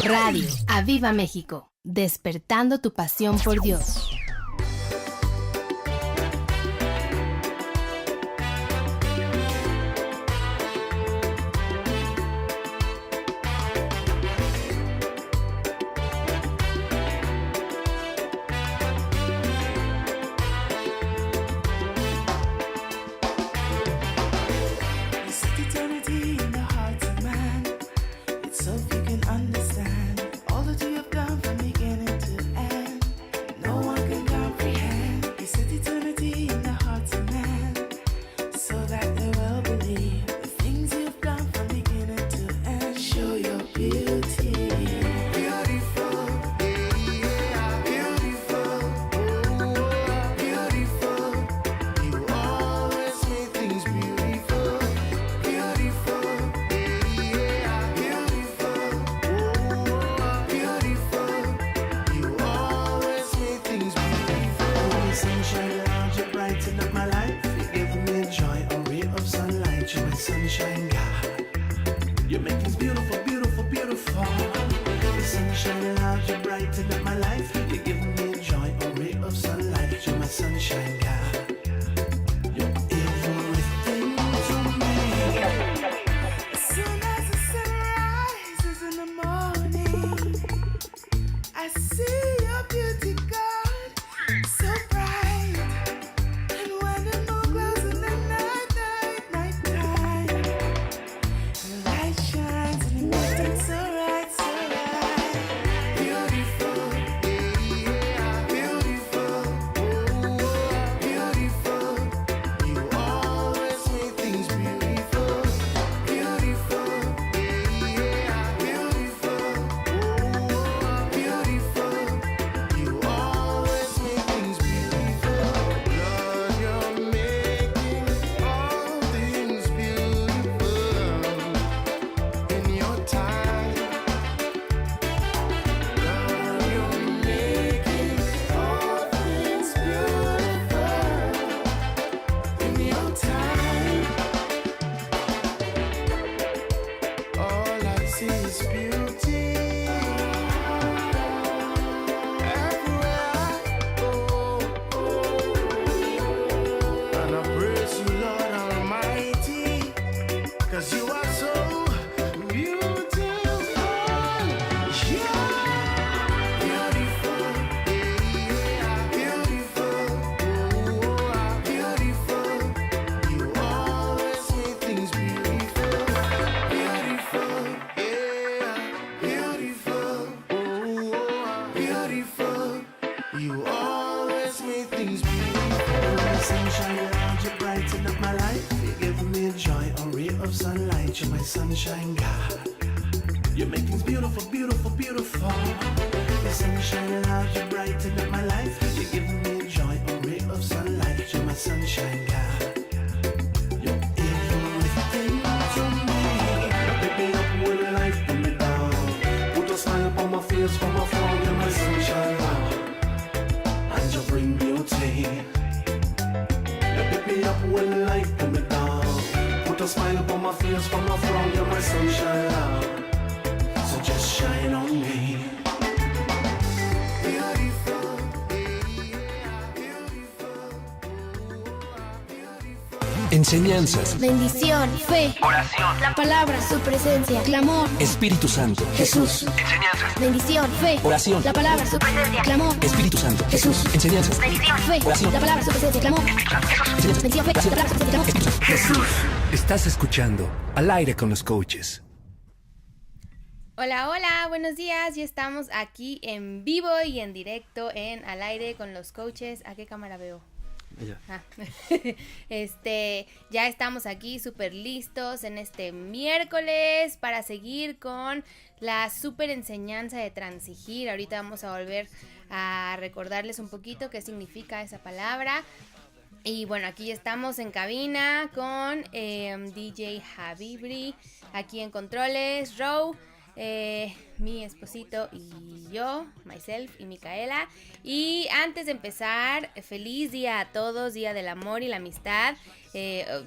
Radio Aviva México, despertando tu pasión por Dios. Enseñanzas, bendición, fe, oración, la palabra, su presencia, clamor, Espíritu Santo, Jesús, enseñanzas, bendición, fe, oración, la palabra, su presencia, clamor, Espíritu Santo, Jesús, enseñanzas, bendición, fe, oración, la palabra, su presencia, clamor, enseñanzas, bendición, fe, la palabra, su presencia, clamor, Espíritu Santo. Jesús. Estás escuchando Al Aire con los Coaches. Hola, hola, buenos días. Ya estamos aquí en vivo y en directo en Al Aire con los Coaches. ¿A qué cámara veo? Ah. Ya estamos aquí súper listos en este miércoles para seguir con la súper enseñanza de transigir. Ahorita vamos a volver a recordarles un poquito qué significa esa palabra. Y bueno, aquí estamos en cabina con DJ Habibri, aquí en controles, Row. mi esposito y yo, myself y Micaela. Y antes de empezar, feliz día a todos, Día del Amor y la Amistad.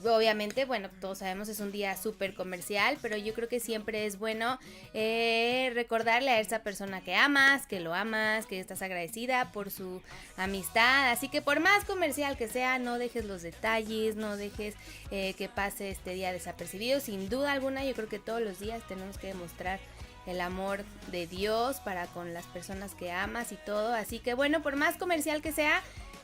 Obviamente, bueno, todos sabemos es un día súper comercial, pero yo creo que siempre es bueno recordarle a esa persona que amas, que lo amas, que estás agradecida por su amistad. Así que por más comercial que sea, no dejes los detalles, no dejes que pase este día desapercibido. Sin duda alguna, yo creo que todos los días tenemos que demostrar el amor de Dios para con las personas que amas y todo. Así que bueno, por más comercial que sea,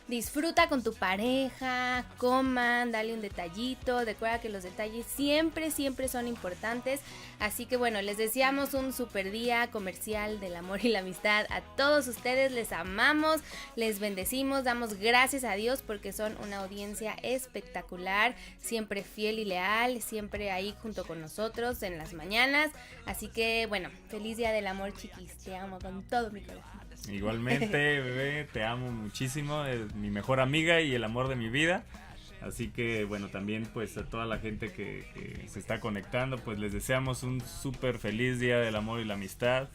disfruta con tu pareja, coman, dale un detallito. Recuerda que los detalles siempre son importantes. Así que bueno, les deseamos un super día comercial del amor y la amistad a todos ustedes. Les amamos, les bendecimos, damos gracias a Dios porque son una audiencia espectacular, siempre fiel y leal, siempre ahí junto con nosotros en las mañanas. Así que bueno, feliz día del amor, chiquis. Te amo con todo mi corazón. Igualmente, bebé, te amo muchísimo, es mi mejor amiga y el amor de mi vida. Así que bueno, también pues a toda la gente que se está conectando, pues les deseamos un súper feliz día del amor y la amistad.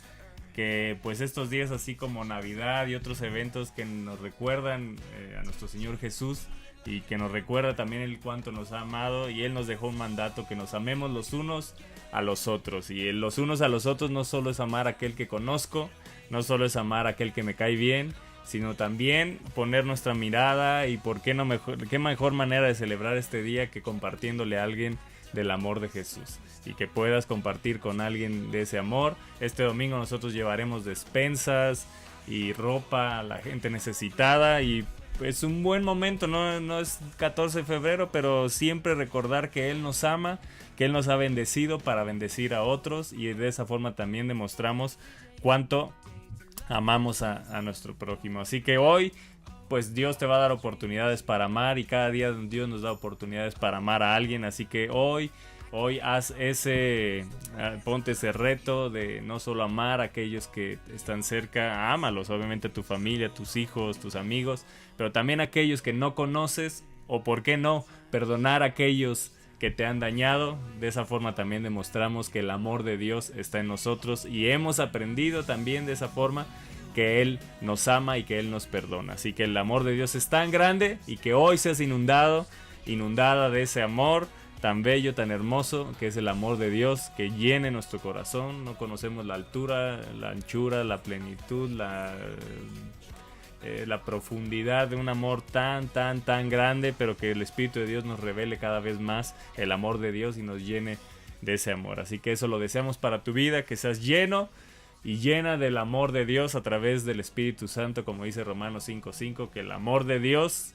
Que pues estos días así como Navidad y otros eventos que nos recuerdan a nuestro Señor Jesús y que nos recuerda también el cuánto nos ha amado, y Él nos dejó un mandato que nos amemos los unos a los otros. Y los unos a los otros no solo es amar a aquel que conozco, no solo es amar a aquel que me cae bien, sino también poner nuestra mirada y qué mejor manera de celebrar este día que compartiéndole a alguien del amor de Jesús, y que puedas compartir con alguien de ese amor. Este domingo nosotros llevaremos despensas y ropa a la gente necesitada, y es un buen momento, no es 14 de febrero, pero siempre recordar que Él nos ama, que Él nos ha bendecido para bendecir a otros, y de esa forma también demostramos cuánto amamos a nuestro prójimo. Así que hoy pues Dios te va a dar oportunidades para amar, y cada día Dios nos da oportunidades para amar a alguien. Así que hoy haz ponte ese reto de no solo amar a aquellos que están cerca, ámalos, obviamente a tu familia, tus hijos, tus amigos, pero también a aquellos que no conoces, o por qué no, perdonar a aquellos que te han dañado. De esa forma también demostramos que el amor de Dios está en nosotros, y hemos aprendido también de esa forma que Él nos ama y que Él nos perdona. Así que el amor de Dios es tan grande, y que hoy seas inundada de ese amor tan bello, tan hermoso, que es el amor de Dios, que llene nuestro corazón. No conocemos la altura, la anchura, la plenitud, la profundidad de un amor tan grande, pero que el Espíritu de Dios nos revele cada vez más el amor de Dios y nos llene de ese amor. Así que eso lo deseamos para tu vida, que seas lleno y llena del amor de Dios a través del Espíritu Santo, como dice Romanos 5:5, que el amor de Dios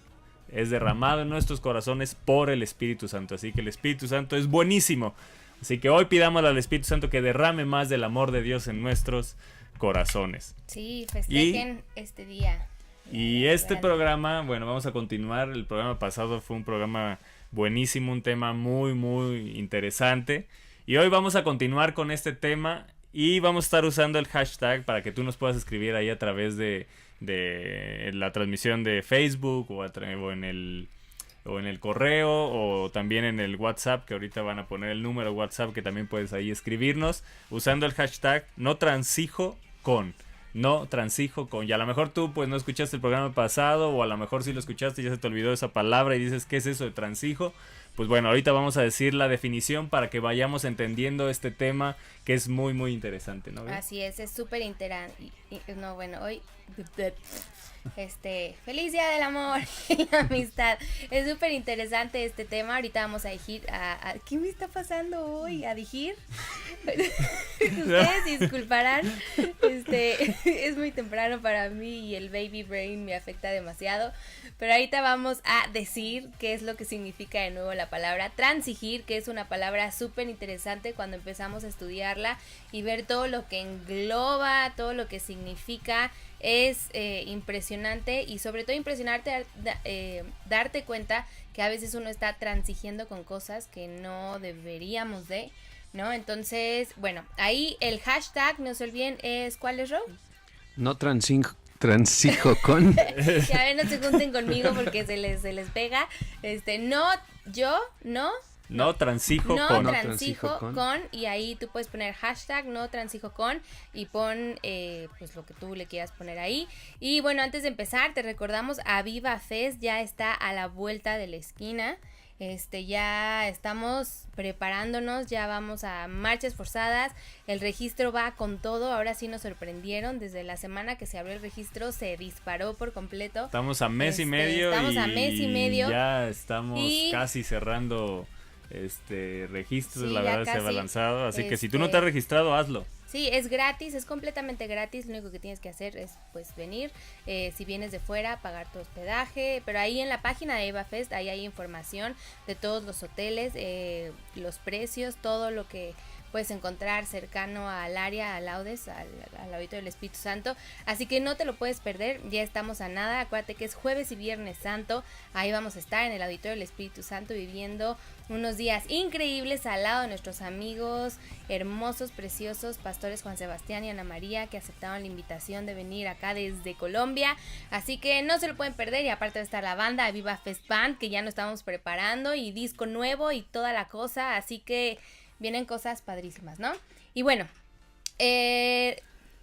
es derramado en nuestros corazones por el Espíritu Santo. Así que el Espíritu Santo es buenísimo. Así que hoy pidámosle al Espíritu Santo que derrame más del amor de Dios en nuestros corazones. Sí, festejen este día. Y este programa, bueno, vamos a continuar. El programa pasado fue un programa buenísimo, un tema muy interesante. Y hoy vamos a continuar con este tema, y vamos a estar usando el hashtag para que tú nos puedas escribir ahí a través de la transmisión de Facebook, o en el correo, o también en el WhatsApp, que ahorita van a poner el número de WhatsApp, que también puedes ahí escribirnos usando el hashtag no transijo con. Y a lo mejor tú pues no escuchaste el programa pasado, o a lo mejor sí lo escuchaste y ya se te olvidó esa palabra y dices, ¿qué es eso de transijo? Pues bueno, ahorita vamos a decir la definición para que vayamos entendiendo este tema, que es muy interesante, ¿no? Así es súper interesante. No, bueno, hoy feliz día del amor y la amistad. Es súper interesante este tema. Ahorita vamos a dijir ¿qué me está pasando hoy? ¿A dijir? Ustedes disculparán, es muy temprano para mí y el baby brain me afecta demasiado, pero ahorita vamos a decir qué es lo que significa de nuevo la palabra transigir, que es una palabra súper interesante cuando empezamos a estudiarla y ver todo lo que engloba, todo lo que significa. Es impresionante, y sobre todo impresionante darte cuenta que a veces uno está transigiendo con cosas que no deberíamos de, ¿no? Entonces, bueno, ahí el hashtag, no se olviden, ¿cuál es, Ro? No transijo con. Ya ven, no se junten conmigo porque se les pega. No No transijo No con. transijo con, y ahí tú puedes poner hashtag no transijo con y pon pues lo que tú le quieras poner ahí. Y bueno, antes de empezar te recordamos, Aviva Fest ya está a la vuelta de la esquina. Ya estamos preparándonos, ya vamos a marchas forzadas, el registro va con todo, ahora sí nos sorprendieron, desde la semana que se abrió el registro se disparó por completo. Estamos a mes y medio. Estamos a mes y medio. Ya estamos casi cerrando registros, Sí, la ya verdad se va casi. lanzado, así que si tú no te has registrado, hazlo. Sí, es gratis, es completamente gratis, lo único que tienes que hacer es pues venir, si vienes de fuera, pagar tu hospedaje, pero ahí en la página de Aviva Fest, ahí hay información de todos los hoteles, los precios, todo lo que puedes encontrar cercano al área, al Laudes, al Auditorio del Espíritu Santo, así que no te lo puedes perder, ya estamos a nada, acuérdate que es jueves y viernes santo, ahí vamos a estar en el Auditorio del Espíritu Santo viviendo unos días increíbles al lado de nuestros amigos hermosos, preciosos, pastores Juan Sebastián y Ana María, que aceptaron la invitación de venir acá desde Colombia, así que no se lo pueden perder, y aparte de estar la banda Aviva Fest Band, que ya nos estamos preparando, y disco nuevo y toda la cosa, así que vienen cosas padrísimas, ¿no? Y bueno,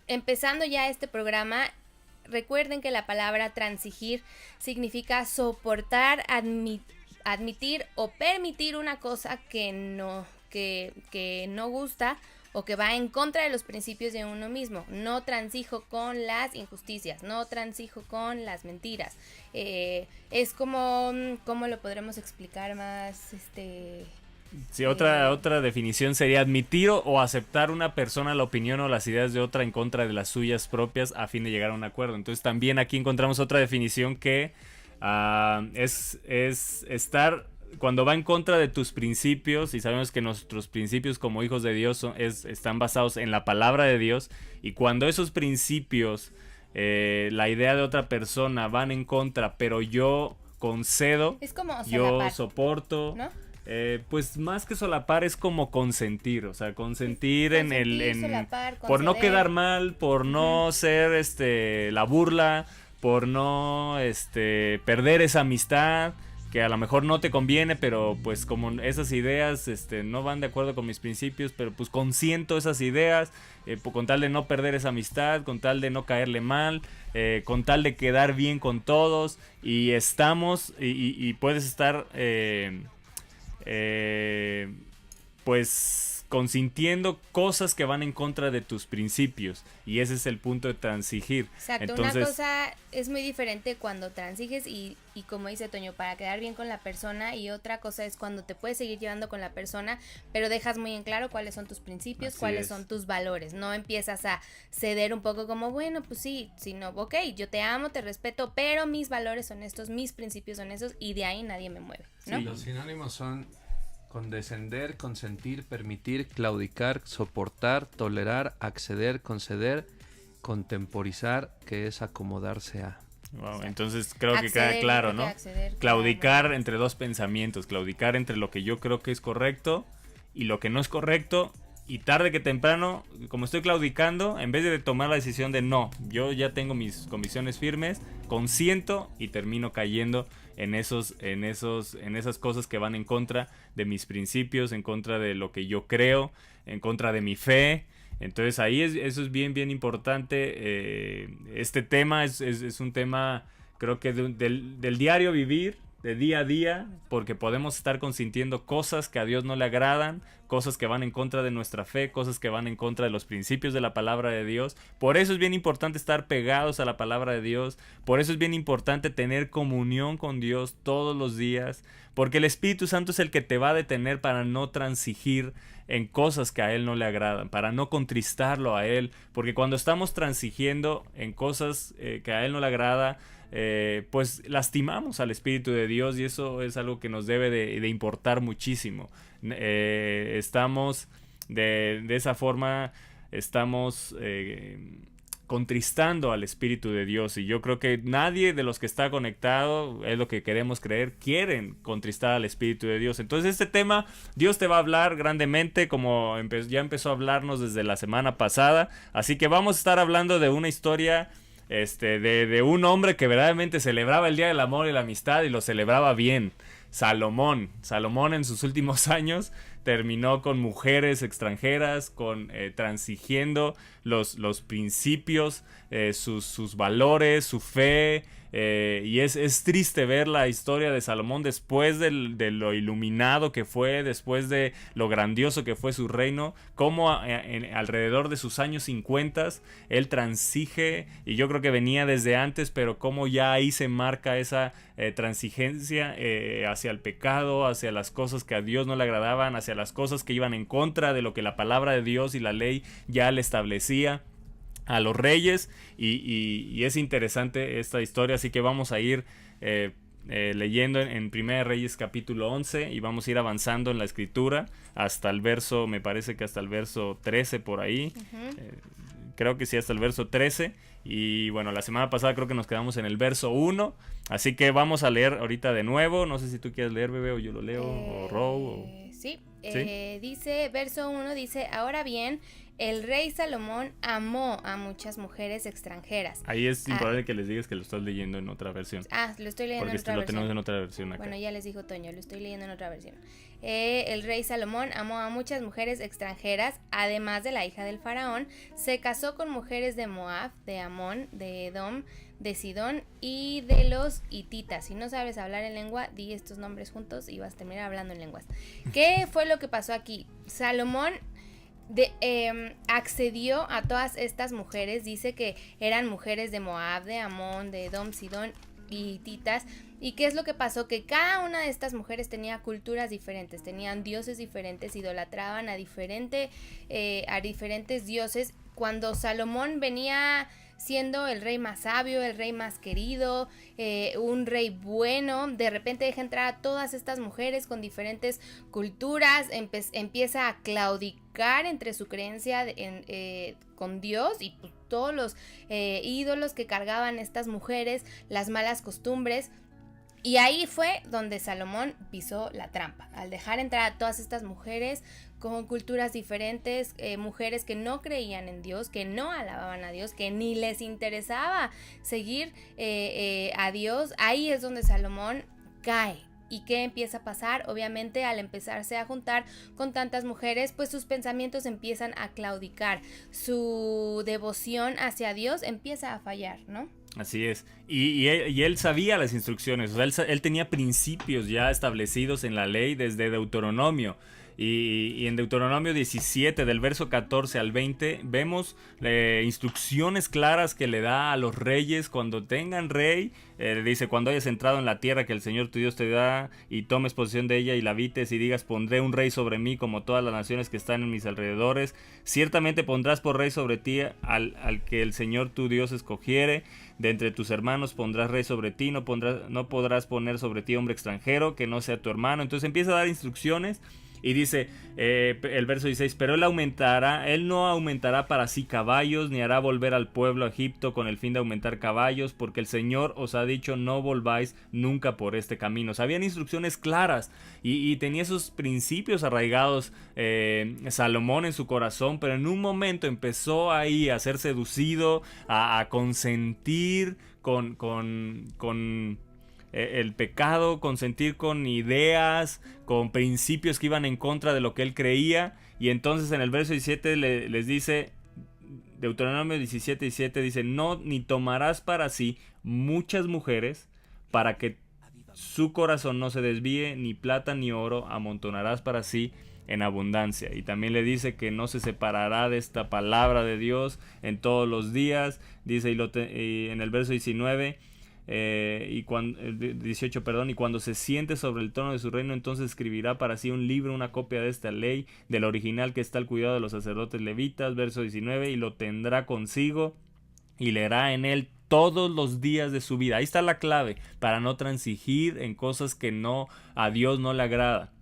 empezando ya este programa, recuerden que la palabra transigir significa soportar, admitir o permitir una cosa que no gusta o que va en contra de los principios de uno mismo. No transijo con las injusticias, no transijo con las mentiras. Es como, ¿cómo lo podremos explicar más? Sí, otra definición sería admitir o aceptar una persona la opinión o las ideas de otra en contra de las suyas propias a fin de llegar a un acuerdo. Entonces también aquí encontramos otra definición que es estar cuando va en contra de tus principios, y sabemos que nuestros principios como hijos de Dios están basados en la palabra de Dios, y cuando esos principios, la idea de otra persona van en contra, pero yo concedo, Es como yo solapar, soporto, ¿no? pues más que solapar es como consentir, o sea, consentir solapar, por no conceder. quedar mal, por no ser la burla, por no perder esa amistad que a lo mejor no te conviene, pero pues como esas ideas no van de acuerdo con mis principios, pero pues consiento esas ideas, con tal de no perder esa amistad, con tal de no caerle mal, con tal de quedar bien con todos, y estamos, y puedes estar pues consintiendo cosas que van en contra de tus principios, y ese es el punto de transigir. Exacto, entonces, una cosa es muy diferente cuando transiges y como dice Toño, para quedar bien con la persona, y otra cosa es cuando te puedes seguir llevando con la persona, pero dejas muy en claro cuáles son tus principios, Así cuáles es. son tus valores, no empiezas a ceder un poco como, bueno, pues sí, sino, ok, yo te amo, te respeto, pero mis valores son estos, mis principios son estos, y de ahí nadie me mueve, ¿no? Sí, los sinónimos son condescender, consentir, permitir, claudicar, soportar, tolerar, acceder, conceder, contemporizar, que es acomodarse a. wow, entonces creo que Acceder, queda claro, yo creo ¿no? que acceder, Claudicar claro. entre dos pensamientos, claudicar entre lo que yo creo que es correcto y lo que no es correcto, y tarde que temprano, como estoy claudicando, en vez de tomar la decisión de no, yo ya tengo mis convicciones firmes, consiento y termino cayendo en esas cosas que van en contra de mis principios, en contra de lo que yo creo, en contra de mi fe. Entonces ahí eso es bien importante. Este tema es un tema, creo que del diario vivir, de día a día, porque podemos estar consintiendo cosas que a Dios no le agradan, cosas que van en contra de nuestra fe, cosas que van en contra de los principios de la palabra de Dios. Por eso es bien importante estar pegados a la palabra de Dios, por eso es bien importante tener comunión con Dios todos los días, porque el Espíritu Santo es el que te va a detener para no transigir en cosas que a Él no le agradan, para no contristarlo a Él, porque cuando estamos transigiendo en cosas que a Él no le agrada, pues lastimamos al Espíritu de Dios, y eso es algo que nos debe de importar muchísimo. Estamos de esa forma, estamos contristando al Espíritu de Dios, y yo creo que nadie de los que está conectado, es lo que queremos creer, quieren contristar al Espíritu de Dios. Entonces este tema Dios te va a hablar grandemente, como ya empezó a hablarnos desde la semana pasada, así que vamos a estar hablando de una historia de un hombre que verdaderamente celebraba el Día del Amor y la Amistad, y lo celebraba bien. Salomón. Salomón en sus últimos años terminó con mujeres extranjeras, transigiendo los principios, sus valores, su fe. Y es triste ver la historia de Salomón después de lo iluminado que fue, después de lo grandioso que fue su reino, cómo alrededor de sus años 50 él transige, y yo creo que venía desde antes, pero cómo ya ahí se marca esa transigencia hacia el pecado, hacia las cosas que a Dios no le agradaban, hacia las cosas que iban en contra de lo que la palabra de Dios y la ley ya le establecía a los reyes, y es interesante esta historia, así que vamos a ir leyendo en 1 Reyes capítulo 11 y vamos a ir avanzando en la escritura hasta el verso, me parece que hasta el verso 13 por ahí, creo que sí, hasta el verso 13, y bueno, la semana pasada creo que nos quedamos en el verso 1, así que vamos a leer ahorita de nuevo, no sé si tú quieres leer, bebé, o yo lo leo, o Row, Sí, ¿Sí? Dice, verso 1 dice, ahora bien, el rey Salomón amó a muchas mujeres extranjeras. Ahí es importante que les digas que lo estás leyendo en otra versión. Lo estoy leyendo porque en otra lo versión. tenemos en otra versión acá. Bueno, ya les dijo Toño, lo estoy leyendo en otra versión. El rey Salomón amó a muchas mujeres extranjeras, además de la hija del faraón. Se casó con mujeres de Moab, de Amón, de Edom, de Sidón y de los hititas. Si no sabes hablar en lengua, di estos nombres juntos y vas a terminar hablando en lenguas. ¿Qué fue lo que pasó aquí? Salomón accedió a todas estas mujeres. Dice que eran mujeres de Moab, de Amón, de Edom, Sidón y hititas. ¿Y qué es lo que pasó? Que cada una de estas mujeres tenía culturas diferentes, tenían dioses diferentes, idolatraban a diferentes dioses. Cuando Salomón venía siendo el rey más sabio, el rey más querido, un rey bueno, de repente deja entrar a todas estas mujeres con diferentes culturas, empieza a claudicar entre su creencia con Dios y pues, todos los ídolos que cargaban estas mujeres, las malas costumbres. Y ahí fue donde Salomón pisó la trampa, al dejar entrar a todas estas mujeres con culturas diferentes, mujeres que no creían en Dios, que no alababan a Dios, que ni les interesaba seguir a Dios. Ahí es donde Salomón cae. ¿Y qué empieza a pasar? Obviamente, al empezarse a juntar con tantas mujeres, pues sus pensamientos empiezan a claudicar, su devoción hacia Dios empieza a fallar, ¿no? Así es, y él sabía las instrucciones, o sea, él tenía principios ya establecidos en la ley desde Deuteronomio. Y en Deuteronomio 17, del verso 14 al 20, vemos instrucciones claras que le da a los reyes cuando tengan rey. Dice, cuando hayas entrado en la tierra que el Señor tu Dios te da y tomes posesión de ella y la habites y digas, pondré un rey sobre mí como todas las naciones que están en mis alrededores. Ciertamente pondrás por rey sobre ti al que el Señor tu Dios escogiere. De entre tus hermanos pondrás rey sobre ti, no podrás poner sobre ti hombre extranjero que no sea tu hermano. Entonces empieza a dar instrucciones. Y dice el verso 16, pero él no aumentará para sí caballos, ni hará volver al pueblo a Egipto con el fin de aumentar caballos, porque el Señor os ha dicho, no volváis nunca por este camino. O sea, habían instrucciones claras y tenía esos principios arraigados Salomón en su corazón, pero en un momento empezó ahí a ser seducido, a consentir con el pecado, consentir con ideas, con principios que iban en contra de lo que él creía. Y entonces en el verso 17 les dice, Deuteronomio 17:17 dice, no, ni tomarás para sí muchas mujeres para que su corazón no se desvíe, ni plata ni oro amontonarás para sí en abundancia. Y también le dice que no se separará de esta palabra de Dios en todos los días. Dice y en el verso 19 18, y cuando se siente sobre el trono de su reino, entonces escribirá para sí un libro, una copia de esta ley, del original que está al cuidado de los sacerdotes levitas. Verso 19, y lo tendrá consigo y leerá en él todos los días de su vida. Ahí está la clave para no transigir en cosas que a Dios no le agrada.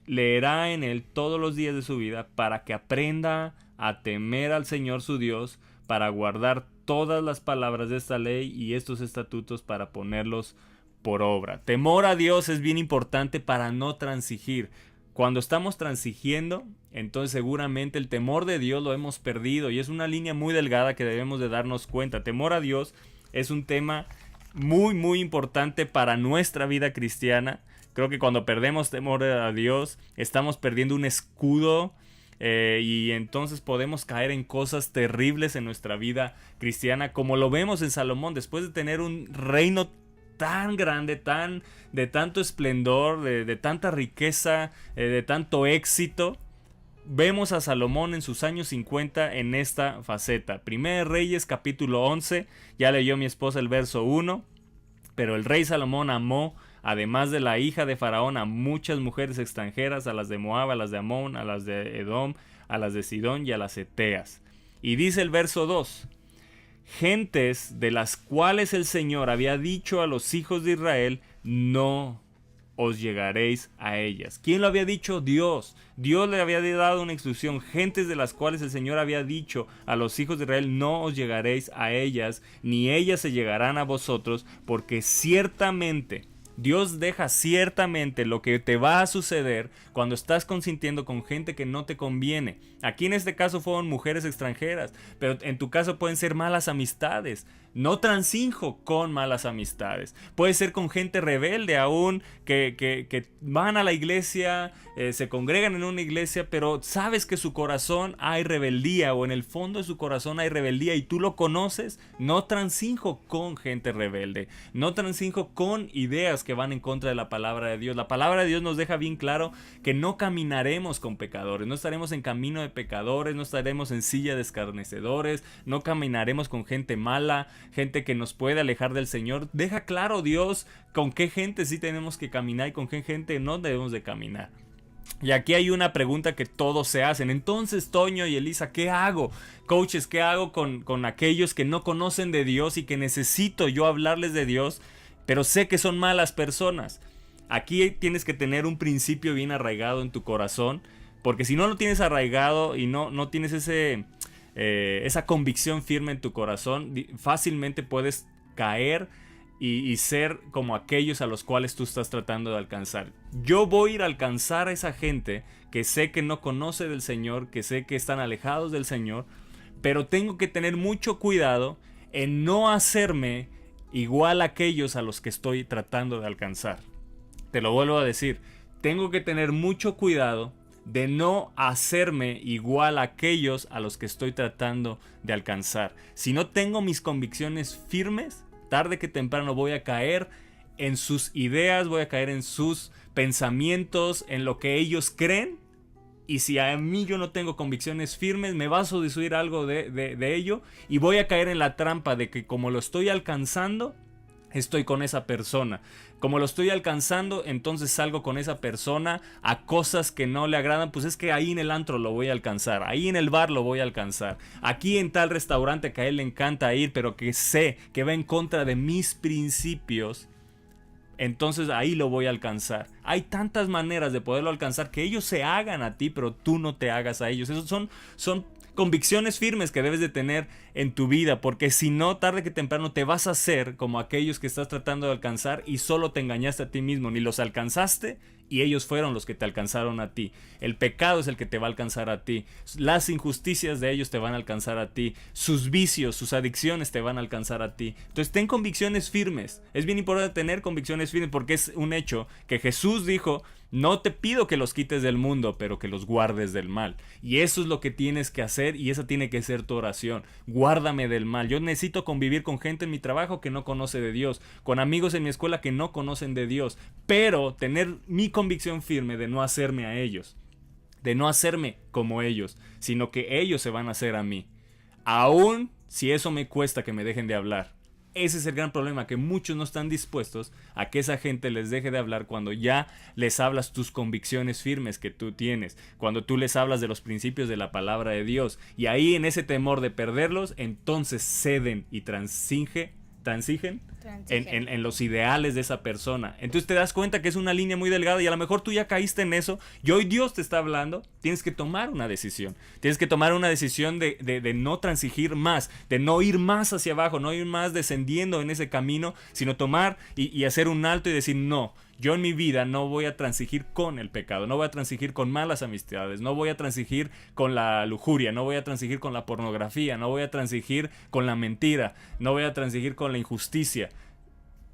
Leerá en él todos los días de su vida para que aprenda a temer al Señor su Dios, para guardar todas las palabras de esta ley y estos estatutos para ponerlos por obra. Temor a Dios es bien importante para no transigir. Cuando estamos transigiendo, entonces seguramente el temor de Dios lo hemos perdido y es una línea muy delgada que debemos de darnos cuenta. Temor a Dios es un tema muy, muy importante para nuestra vida cristiana. Creo que cuando perdemos temor a Dios, estamos perdiendo un escudo y entonces podemos caer en cosas terribles en nuestra vida cristiana, como lo vemos en Salomón. Después de tener un reino tan grande, de tanto esplendor, de tanta riqueza, de tanto éxito, vemos a Salomón en sus años 50 en esta faceta. Primera de Reyes, capítulo 11, ya leyó mi esposa el verso 1, pero el rey Salomón amó, además de la hija de Faraón, a muchas mujeres extranjeras, a las de Moab, a las de Amón, a las de Edom, a las de Sidón y a las eteas. Y dice el verso 2, gentes de las cuales el Señor había dicho a los hijos de Israel, no os llegaréis a ellas. ¿Quién lo había dicho? Dios. Dios le había dado una instrucción. Gentes de las cuales el Señor había dicho a los hijos de Israel, no os llegaréis a ellas, ni ellas se llegarán a vosotros, porque ciertamente Dios deja ciertamente lo que te va a suceder cuando estás consintiendo con gente que no te conviene. Aquí en este caso fueron mujeres extranjeras, pero en tu caso pueden ser malas amistades. No transijo con malas amistades. Puede ser con gente rebelde aún, que van a la iglesia, se congregan en una iglesia, pero sabes que su corazón hay rebeldía, o en el fondo de su corazón hay rebeldía y tú lo conoces. No transijo con gente rebelde. No transijo con ideas que van en contra de la palabra de Dios. La palabra de Dios nos deja bien claro que no caminaremos con pecadores, no estaremos en camino de pecadores, no estaremos en silla de escarnecedores, no caminaremos con gente mala, gente que nos puede alejar del Señor. Deja claro Dios con qué gente sí tenemos que caminar y con qué gente no debemos de caminar. Y aquí hay una pregunta que todos se hacen. Entonces, Toño y Elisa, ¿qué hago? Coaches, ¿qué hago con aquellos que no conocen de Dios y que necesito yo hablarles de Dios, pero sé que son malas personas? Aquí tienes que tener un principio bien arraigado en tu corazón, porque si no lo tienes arraigado y no tienes esa convicción firme en tu corazón, fácilmente puedes caer y ser como aquellos a los cuales tú estás tratando de alcanzar. Yo voy a ir a alcanzar a esa gente que sé que no conoce del Señor, que sé que están alejados del Señor, pero tengo que tener mucho cuidado en no hacerme igual a aquellos a los que estoy tratando de alcanzar. Te lo vuelvo a decir, tengo que tener mucho cuidado de no hacerme igual a aquellos a los que estoy tratando de alcanzar. Si no tengo mis convicciones firmes, tarde que temprano voy a caer en sus ideas, voy a caer en sus pensamientos, en lo que ellos creen. Y si a mí yo no tengo convicciones firmes, me va a seducir algo de ello y voy a caer en la trampa de que como lo estoy alcanzando, estoy con esa persona. Como lo estoy alcanzando, entonces salgo con esa persona a cosas que no le agradan. Pues es que ahí en el antro lo voy a alcanzar, ahí en el bar lo voy a alcanzar, aquí en tal restaurante que a él le encanta ir, pero que sé que va en contra de mis principios, entonces ahí lo voy a alcanzar. Hay tantas maneras de poderlo alcanzar, que ellos se hagan a ti, pero tú no te hagas a ellos. Esos son convicciones firmes que debes de tener en tu vida, porque si no, tarde que temprano te vas a hacer como aquellos que estás tratando de alcanzar y solo te engañaste a ti mismo. Ni los alcanzaste y ellos fueron los que te alcanzaron a ti. El pecado es el que te va a alcanzar a ti. Las injusticias de ellos te van a alcanzar a ti. Sus vicios, sus adicciones te van a alcanzar a ti. Entonces ten convicciones firmes. Es bien importante tener convicciones firmes, porque es un hecho que Jesús dijo: no te pido que los quites del mundo, pero que los guardes del mal. Y eso es lo que tienes que hacer, y esa tiene que ser tu oración. Guárdame del mal. Yo necesito convivir con gente en mi trabajo que no conoce de Dios, con amigos en mi escuela que no conocen de Dios, pero tener mi convicción firme de no hacerme a ellos, de no hacerme como ellos, sino que ellos se van a hacer a mí, aun si eso me cuesta que me dejen de hablar. Ese es el gran problema, que muchos no están dispuestos a que esa gente les deje de hablar cuando ya les hablas tus convicciones firmes que tú tienes, cuando tú les hablas de los principios de la palabra de Dios, y ahí en ese temor de perderlos, entonces ceden y transigen en los ideales de esa persona. Entonces te das cuenta que es una línea muy delgada, y a lo mejor tú ya caíste en eso y hoy Dios te está hablando. Tienes que tomar una decisión. Tienes que tomar una decisión de no transigir más, de no ir más hacia abajo, no ir más descendiendo en ese camino, sino tomar y hacer un alto y decir: no, yo en mi vida no voy a transigir con el pecado, no voy a transigir con malas amistades, no voy a transigir con la lujuria, no voy a transigir con la pornografía, no voy a transigir con la mentira, no voy a transigir con la injusticia.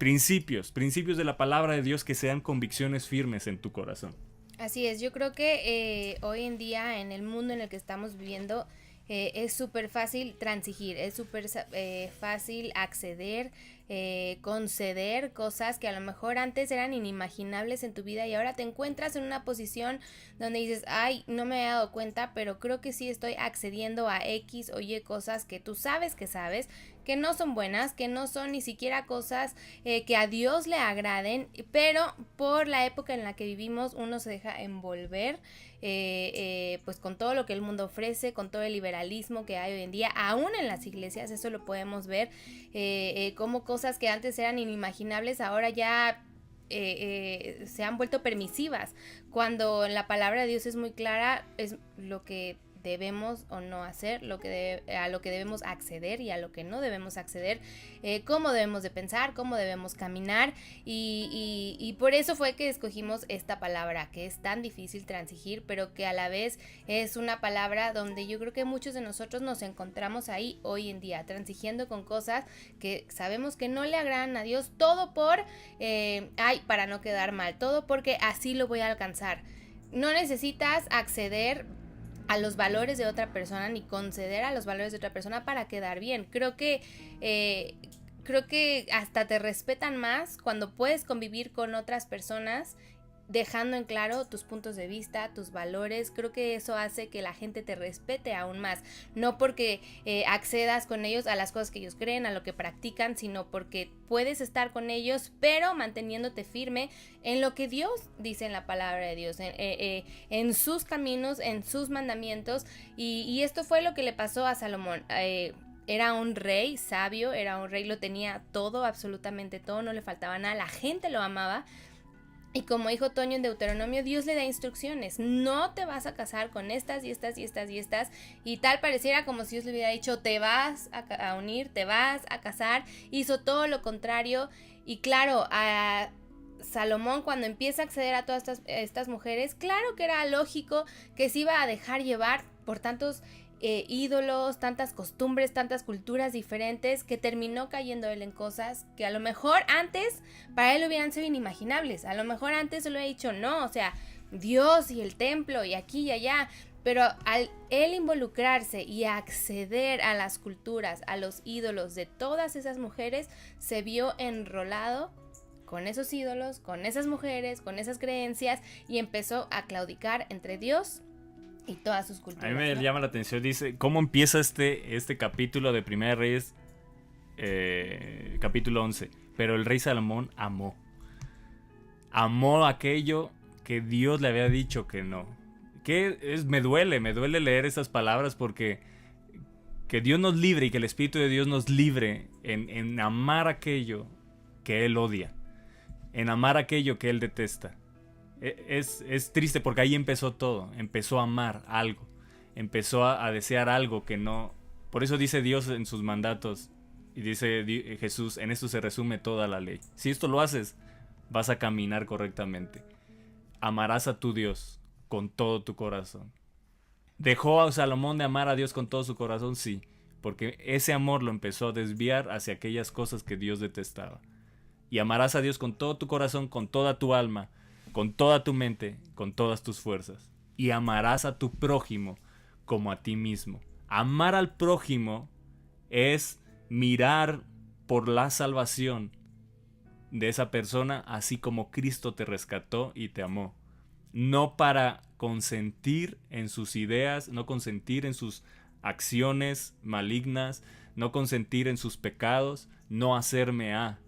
principios de la palabra de Dios que sean convicciones firmes en tu corazón. Así es, yo creo que hoy en día en el mundo en el que estamos viviendo es súper fácil transigir, es súper fácil acceder, conceder cosas que a lo mejor antes eran inimaginables en tu vida y ahora te encuentras en una posición donde dices, ay, no me he dado cuenta, pero creo que sí estoy accediendo a X o Y cosas que tú sabes, que no son buenas, que no son ni siquiera cosas que a Dios le agraden, pero por la época en la que vivimos uno se deja envolver pues con todo lo que el mundo ofrece, con todo el liberalismo que hay hoy en día, aún en las iglesias, eso lo podemos ver, como cosas que antes eran inimaginables ahora ya se han vuelto permisivas, cuando la palabra de Dios es muy clara, es lo que debemos o no hacer, a lo que debemos acceder y a lo que no debemos acceder, cómo debemos de pensar, cómo debemos caminar y por eso fue que escogimos esta palabra que es tan difícil transigir, pero que a la vez es una palabra donde yo creo que muchos de nosotros nos encontramos ahí hoy en día, transigiendo con cosas que sabemos que no le agradan a Dios, todo por, para no quedar mal, todo porque así lo voy a alcanzar. No necesitas acceder a los valores de otra persona ni conceder a los valores de otra persona para quedar bien. Creo que hasta te respetan más cuando puedes convivir con otras personas dejando en claro tus puntos de vista, tus valores. Creo que eso hace que la gente te respete aún más, no porque accedas con ellos a las cosas que ellos creen, a lo que practican, sino porque puedes estar con ellos pero manteniéndote firme en lo que Dios dice en la palabra de Dios, en sus caminos, en sus mandamientos, y esto fue lo que le pasó a Salomón. Era un rey sabio, era un rey, lo tenía todo, absolutamente todo, no le faltaba nada, la gente lo amaba. Y como dijo Toño en Deuteronomio, Dios le da instrucciones, no te vas a casar con estas y estas y estas y estas, y tal pareciera como si Dios le hubiera dicho, te vas a unir, te vas a casar, hizo todo lo contrario, y claro, a Salomón cuando empieza a acceder a todas estas mujeres, claro que era lógico que se iba a dejar llevar por tantos ídolos, tantas costumbres, tantas culturas diferentes, que terminó cayendo él en cosas que a lo mejor antes para él hubieran sido inimaginables. A lo mejor antes se lo hubiera dicho no, o sea, Dios y el templo y aquí y allá, pero al él involucrarse y acceder a las culturas, a los ídolos de todas esas mujeres, se vio enrolado con esos ídolos, con esas mujeres, con esas creencias, y empezó a claudicar entre Dios y todas sus culturas. A mí me llama la atención, dice, ¿cómo empieza este capítulo de Primera de Reyes, capítulo 11? Pero el rey Salomón amó aquello que Dios le había dicho que no. Me duele leer esas palabras, porque que Dios nos libre y que el Espíritu de Dios nos libre en amar aquello que Él odia, en amar aquello que Él detesta. Es triste porque ahí empezó todo. Empezó a amar algo, empezó a desear algo que no. Por eso dice Dios en sus mandatos, y dice Jesús, en esto se resume toda la ley. Si esto lo haces, vas a caminar correctamente. Amarás a tu Dios con todo tu corazón. ¿Dejó a Salomón de amar a Dios con todo su corazón? Sí, porque ese amor lo empezó a desviar hacia aquellas cosas que Dios detestaba. Y amarás a Dios con todo tu corazón, con toda tu alma, con toda tu mente, con todas tus fuerzas. Y amarás a tu prójimo como a ti mismo. Amar al prójimo es mirar por la salvación de esa persona, así como Cristo te rescató y te amó. No para consentir en sus ideas, no consentir en sus acciones malignas, no consentir en sus pecados, no hacerme a.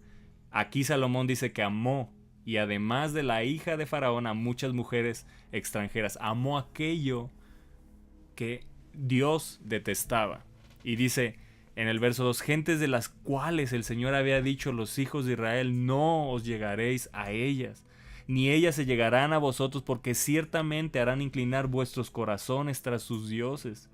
Aquí Salomón dice que amó, y además de la hija de Faraón, a muchas mujeres extranjeras. Amó aquello que Dios detestaba. Y dice en el verso 2, gentes de las cuales el Señor había dicho, los hijos de Israel, no os llegaréis a ellas, ni ellas se llegarán a vosotros, porque ciertamente harán inclinar vuestros corazones tras sus dioses.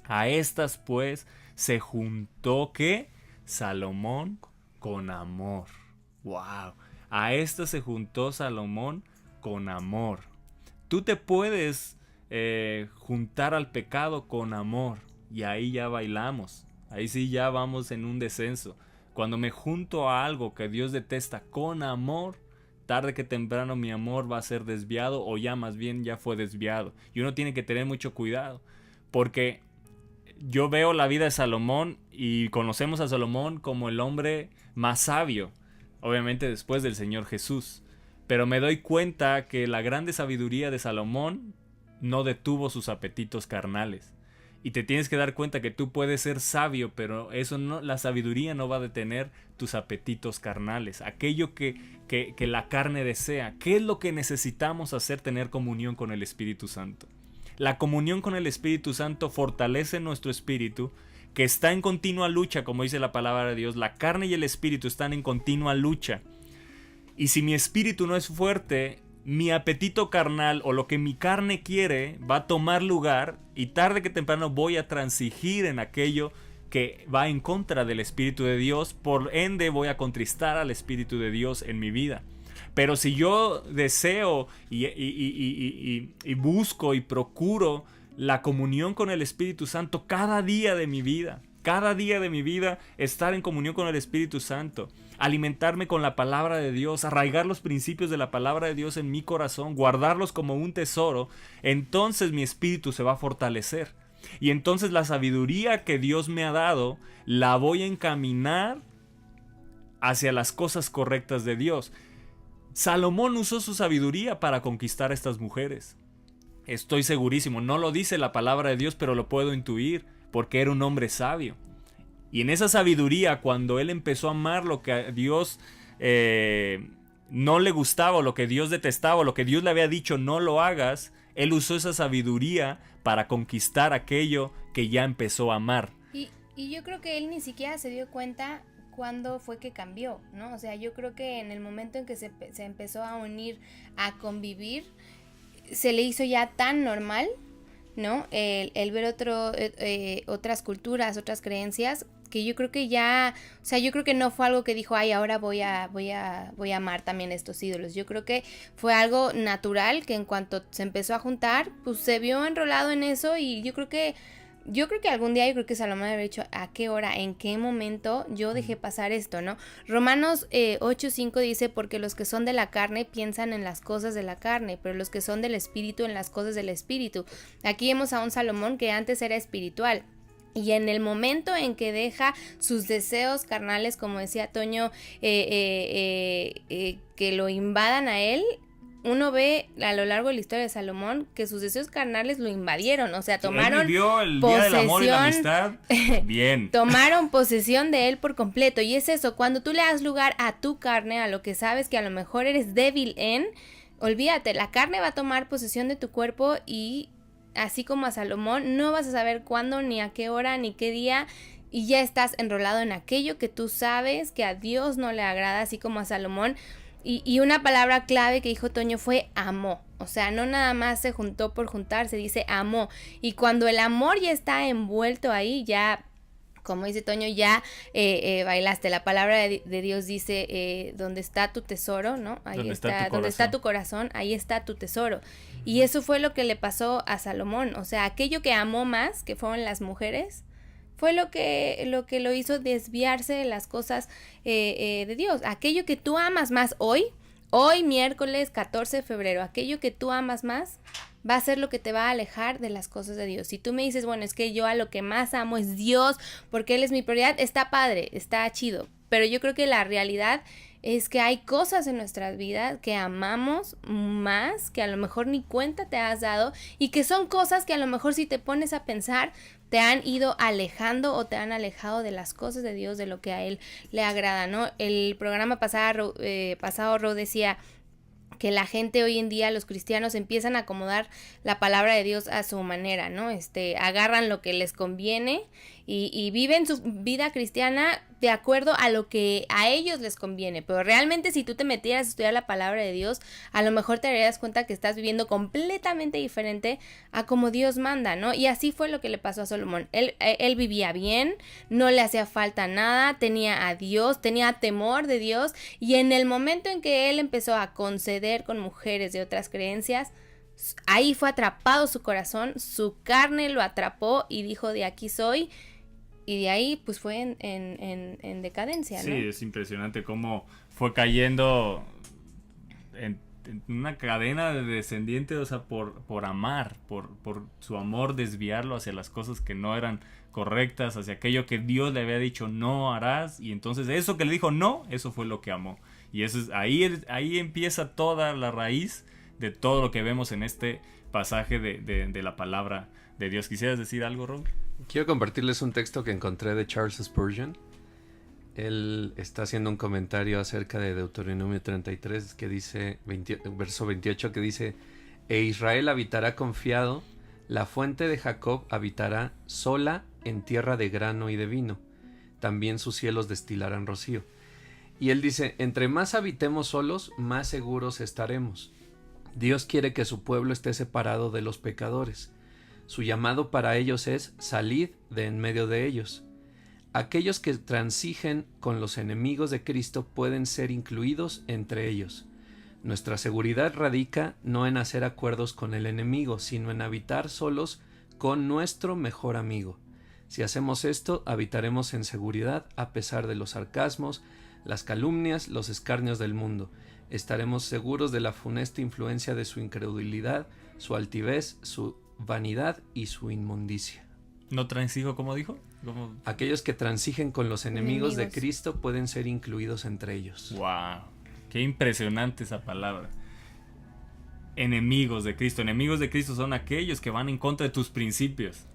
A estas pues se juntó, ¿qué? Salomón con amor. ¡Wow! A estas se juntó Salomón con amor. Tú te puedes juntar al pecado con amor, y ahí ya bailamos. Ahí sí ya vamos en un descenso. cuando me junto a algo que Dios detesta con amor, tarde que temprano mi amor va a ser desviado, o ya más bien ya fue desviado. Y uno tiene que tener mucho cuidado, porque yo veo la vida de Salomón y conocemos a Salomón como el hombre más sabio, obviamente después del Señor Jesús. Pero me doy cuenta que la grande sabiduría de Salomón no detuvo sus apetitos carnales. Y te tienes que dar cuenta que tú puedes ser sabio, pero eso no, la sabiduría no va a detener tus apetitos carnales. Aquello que la carne desea. ¿Qué es lo que necesitamos hacer? Tener comunión con el Espíritu Santo. La comunión con el Espíritu Santo fortalece nuestro espíritu, que está en continua lucha, como dice la palabra de Dios. La carne y el espíritu están en continua lucha. Y si mi espíritu no es fuerte, mi apetito carnal o lo que mi carne quiere va a tomar lugar, y tarde que temprano voy a transigir en aquello que va en contra del Espíritu de Dios. Por ende voy a contristar al Espíritu de Dios en mi vida. Pero si yo deseo y busco y procuro la comunión con el Espíritu Santo cada día de mi vida, estar en comunión con el Espíritu Santo, alimentarme con la palabra de Dios, arraigar los principios de la palabra de Dios en mi corazón, guardarlos como un tesoro, entonces mi espíritu se va a fortalecer. Y entonces la sabiduría que Dios me ha dado, la voy a encaminar hacia las cosas correctas de Dios. Salomón usó su sabiduría para conquistar a estas mujeres. Estoy segurísimo, no lo dice la palabra de Dios, pero lo puedo intuir, porque era un hombre sabio. Y en esa sabiduría, cuando él empezó a amar lo que a Dios no le gustaba, o lo que Dios detestaba, o lo que Dios le había dicho no lo hagas, él usó esa sabiduría para conquistar aquello que ya empezó a amar. Y yo creo que él ni siquiera se dio cuenta cuándo fue que cambió, ¿no? O sea, yo creo que en el momento en que se empezó a unir, a convivir, se le hizo ya tan normal, ¿no? El ver otras culturas, otras creencias, que yo creo que ya, o sea, yo creo que no fue algo que dijo, ay, ahora voy a amar también estos ídolos. Yo creo que fue algo natural, que en cuanto se empezó a juntar, pues se vio enrolado en eso. Y yo creo que algún día, yo creo que Salomón habría dicho, ¿a qué hora, en qué momento yo dejé pasar esto, no? Romanos 8:5 dice, porque los que son de la carne piensan en las cosas de la carne, pero los que son del espíritu en las cosas del espíritu. Aquí vemos a un Salomón que antes era espiritual. Y en el momento en que deja sus deseos carnales, como decía Toño, que lo invadan a él, uno ve a lo largo de la historia de Salomón que sus deseos carnales lo invadieron, o sea, tomaron él vivió el día del amor y la amistad bien. Tomaron posesión de él por completo. Y es eso, cuando tú le das lugar a tu carne, a lo que sabes que a lo mejor eres débil en, olvídate, la carne va a tomar posesión de tu cuerpo, y así como a Salomón, no vas a saber cuándo, ni a qué hora, ni qué día, y ya estás enrolado en aquello que tú sabes que a Dios no le agrada, así como a Salomón. Y una palabra clave que dijo Toño fue amó. O sea, no nada más se juntó por juntar, se dice amó. Y cuando el amor ya está envuelto ahí, ya, como dice Toño, ya bailaste. La palabra de Dios dice, donde está tu tesoro, ¿no? Ahí donde está tu corazón, ahí está tu tesoro. Y eso fue lo que le pasó a Salomón. O sea, aquello que amó más, que fueron las mujeres, fue lo que lo hizo desviarse de las cosas de Dios. Aquello que tú amas más hoy miércoles 14 de febrero, aquello que tú amas más va a ser lo que te va a alejar de las cosas de Dios. Si tú me dices, bueno, es que yo a lo que más amo es Dios, porque Él es mi prioridad, está padre, está chido. Pero yo creo que la realidad es que hay cosas en nuestras vidas que amamos más, que a lo mejor ni cuenta te has dado, y que son cosas que a lo mejor si te pones a pensar te han ido alejando o te han alejado de las cosas de Dios, de lo que a Él le agrada, ¿no? El programa pasado Ro decía que la gente hoy en día, los cristianos, empiezan a acomodar la palabra de Dios a su manera, ¿no? Agarran lo que les conviene y viven su vida cristiana de acuerdo a lo que a ellos les conviene. Pero realmente, si tú te metieras a estudiar la palabra de Dios, a lo mejor te darías cuenta que estás viviendo completamente diferente a como Dios manda, ¿no? Y así fue lo que le pasó a Salomón. Él vivía bien, no le hacía falta nada, tenía a Dios, tenía temor de Dios, y en el momento en que él empezó a conceder con mujeres de otras creencias, ahí fue atrapado su corazón, su carne lo atrapó y dijo, de aquí soy. y de ahí pues fue en decadencia, ¿no? Sí, es impresionante cómo fue cayendo en una cadena de descendientes, o sea, por amar, por su amor desviarlo hacia las cosas que no eran correctas, hacia aquello que Dios le había dicho no harás, y entonces eso que le dijo no, eso fue lo que amó. Y eso es, ahí empieza toda la raíz de todo lo que vemos en este pasaje de la palabra de Dios. ¿Quisieras decir algo, Rob? Quiero compartirles un texto que encontré de Charles Spurgeon. Él está haciendo un comentario acerca de Deuteronomio 33 que dice, verso 28, que dice: E Israel habitará confiado, la fuente de Jacob habitará sola en tierra de grano y de vino, también sus cielos destilarán rocío. Y él dice: entre más habitemos solos, más seguros estaremos. Dios quiere que su pueblo esté separado de los pecadores. Su llamado para ellos es: salid de en medio de ellos. Aquellos que transigen con los enemigos de Cristo pueden ser incluidos entre ellos. Nuestra seguridad radica no en hacer acuerdos con el enemigo, sino en habitar solos con nuestro mejor amigo. Si hacemos esto, habitaremos en seguridad a pesar de los sarcasmos, las calumnias, los escarnios del mundo. Estaremos seguros de la funesta influencia de su incredulidad, su altivez, su vanidad y su inmundicia. ¿No transijo, como dijo? ¿Cómo? Aquellos que transigen con los enemigos de Cristo pueden ser incluidos entre ellos. ¡Wow! ¡Qué impresionante esa palabra! Enemigos de Cristo. Enemigos de Cristo son aquellos que van en contra de tus principios.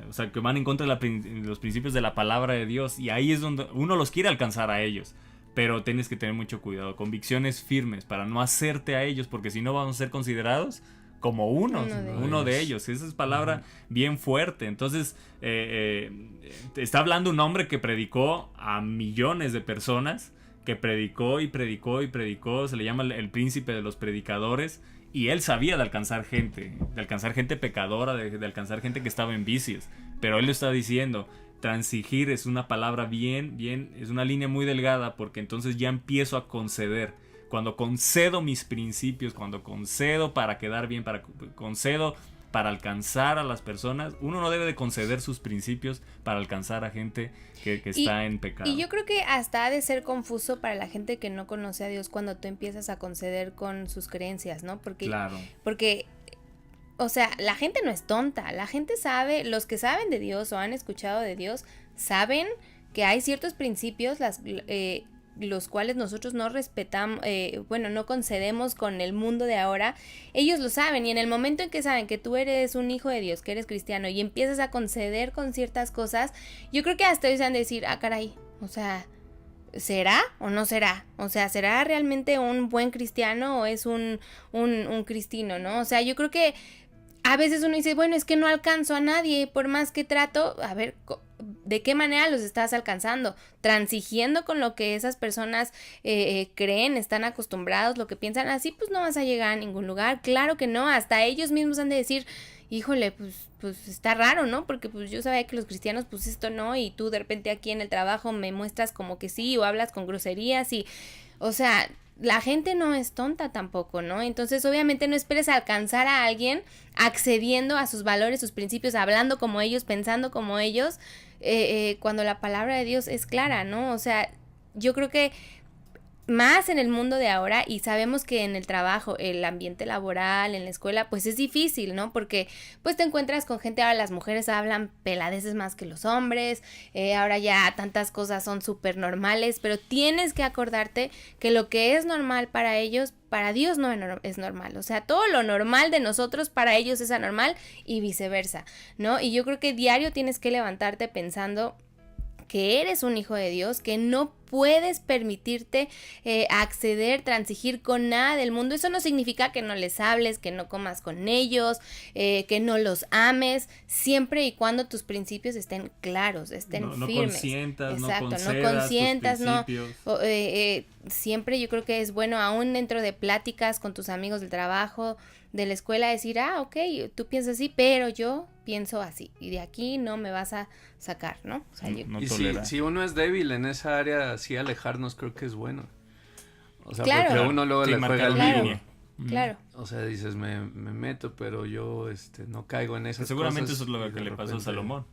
O sea, que van en contra de los principios de la palabra de Dios. Y ahí es donde uno los quiere alcanzar a ellos. Pero tienes que tener mucho cuidado. Convicciones firmes para no hacerte a ellos. Porque si no vamos a ser considerados como uno de ellos. Esa es palabra bien fuerte. Entonces, está hablando un hombre que predicó a millones de personas, que predicó y predicó y predicó. Se le llama el príncipe de los predicadores. Y él sabía de alcanzar gente pecadora, de alcanzar gente que estaba en vicios. Pero él lo está diciendo: transigir es una palabra bien, es una línea muy delgada, porque entonces ya empiezo a conceder. Cuando concedo mis principios, cuando concedo para quedar bien, concedo para alcanzar a las personas, uno no debe de conceder sus principios para alcanzar a gente que está en pecado. Y yo creo que hasta ha de ser confuso para la gente que no conoce a Dios cuando tú empiezas a conceder con sus creencias, ¿no? Porque, o sea, la gente no es tonta, la gente sabe, los que saben de Dios o han escuchado de Dios, saben que hay ciertos principios, los cuales nosotros no respetamos, no concedemos con el mundo de ahora. Ellos lo saben, y en el momento en que saben que tú eres un hijo de Dios, que eres cristiano, y empiezas a conceder con ciertas cosas, yo creo que hasta ellos van a decir: ah, caray, o sea, ¿será o no será? O sea, ¿será realmente un buen cristiano o es un cristino, no? O sea, yo creo que a veces uno dice: bueno, es que no alcanzo a nadie, por más que trato. A ver, ¿de qué manera los estás alcanzando? Transigiendo con lo que esas personas creen, están acostumbrados, lo que piensan. Así pues no vas a llegar a ningún lugar. Claro que no, hasta ellos mismos han de decir: híjole, pues está raro, ¿no? Porque pues yo sabía que los cristianos pues esto no, y tú de repente aquí en el trabajo me muestras como que sí, o hablas con groserías y, o sea, la gente no es tonta tampoco, ¿no? Entonces, obviamente no esperes alcanzar a alguien accediendo a sus valores, sus principios, hablando como ellos, pensando como ellos, cuando la palabra de Dios es clara, ¿no? O sea, yo creo que más en el mundo de ahora, y sabemos que en el trabajo, el ambiente laboral, en la escuela, pues es difícil, ¿no? Porque pues te encuentras con gente, ahora las mujeres hablan peladeces más que los hombres, ahora ya tantas cosas son súper normales, pero tienes que acordarte que lo que es normal para ellos, para Dios no es normal. O sea, todo lo normal de nosotros para ellos es anormal y viceversa, ¿no? Y yo creo que diario tienes que levantarte pensando que eres un hijo de Dios, que no puedes permitirte acceder, transigir con nada del mundo. Eso no significa que no les hables, que no comas con ellos, que no los ames, siempre y cuando tus principios estén claros, estén firmes. No consientas, exacto, no consientas, tus principios. Siempre yo creo que es bueno, aún dentro de pláticas con tus amigos del trabajo, de la escuela, decir: ah, ok, tú piensas así, pero yo pienso así, y de aquí no me vas a sacar, ¿no? O sea, y si uno es débil en esa área, sí alejarnos creo que es bueno. O sea, claro, porque uno luego le juega al vivo. Claro. O sea, dices, me meto, pero yo no caigo en esas seguramente cosas. Eso es lo que le pasó a Salomón.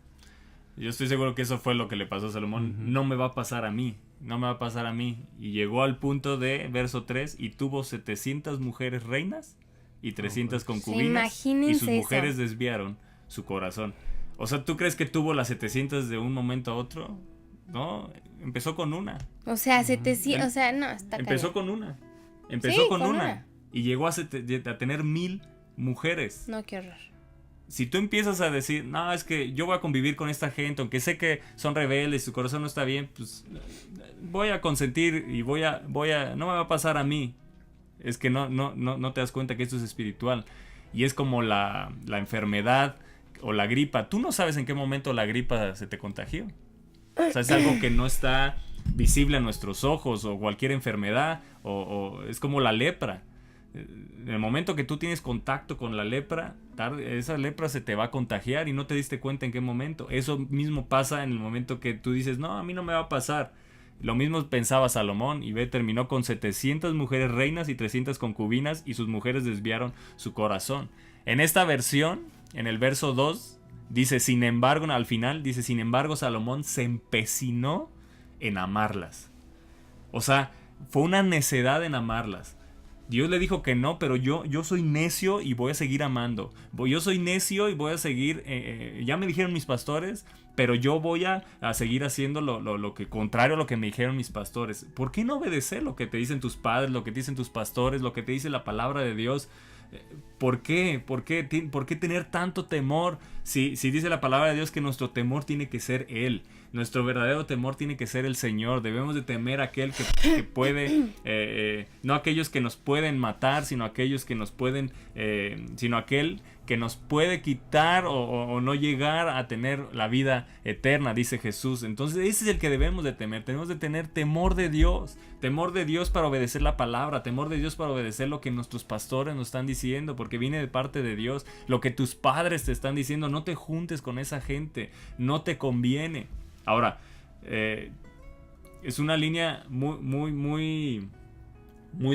Yo estoy seguro que eso fue lo que le pasó a Salomón. No me va a pasar a mí. No me va a pasar a mí. Y llegó al punto de verso 3 y tuvo 700 mujeres reinas y 300 concubinas. Y sus mujeres desviaron su corazón. O sea, ¿tú crees que tuvo las 700 de un momento a otro? No, empezó con una. O sea, 700, o sea, no, está Empezó cañón. con una. Empezó Sí, con con una. una. Y llegó a tener 1000 mujeres. No, qué horror. Si tú empiezas a decir, no, es que yo voy a convivir con esta gente, aunque sé que son rebeldes, su corazón no está bien, pues voy a consentir y no me va a pasar a mí. Es que no te das cuenta que esto es espiritual. Y es como la enfermedad o la gripa. Tú no sabes en qué momento la gripa se te contagió. O sea, es algo que no está visible a nuestros ojos, o cualquier enfermedad, o es como la lepra. En el momento que tú tienes contacto con la lepra, esa lepra se te va a contagiar y no te diste cuenta en qué momento. Eso mismo pasa en el momento que tú dices, no, a mí no me va a pasar. Lo mismo pensaba Salomón, y terminó con 700 mujeres reinas y 300 concubinas, y sus mujeres desviaron su corazón. En esta versión, en el verso 2, dice, sin embargo, al final, dice, sin embargo, Salomón se empecinó en amarlas. O sea, fue una necedad en amarlas. Dios le dijo que no, pero yo soy necio y voy a seguir amando. Yo soy necio y voy a seguir, ya me dijeron mis pastores, pero yo voy a seguir haciendo lo que contrario a lo que me dijeron mis pastores. ¿Por qué no obedecer lo que te dicen tus padres, lo que te dicen tus pastores, lo que te dice la palabra de Dios? ¿Por qué? ¿Por qué tener tanto temor? Si dice la palabra de Dios que nuestro temor tiene que ser Él. Nuestro verdadero temor tiene que ser el Señor. Debemos de temer a aquel que puede, no aquellos que nos pueden matar, sino aquellos que nos pueden, sino aquel que nos puede quitar o no llegar a tener la vida eterna, dice Jesús. Entonces ese es el que debemos de temer. Tenemos de tener temor de Dios para obedecer la palabra, temor de Dios para obedecer lo que nuestros pastores nos están diciendo, porque viene de parte de Dios. Lo que tus padres te están diciendo, no te juntes con esa gente, no te conviene. Ahora, es una línea muy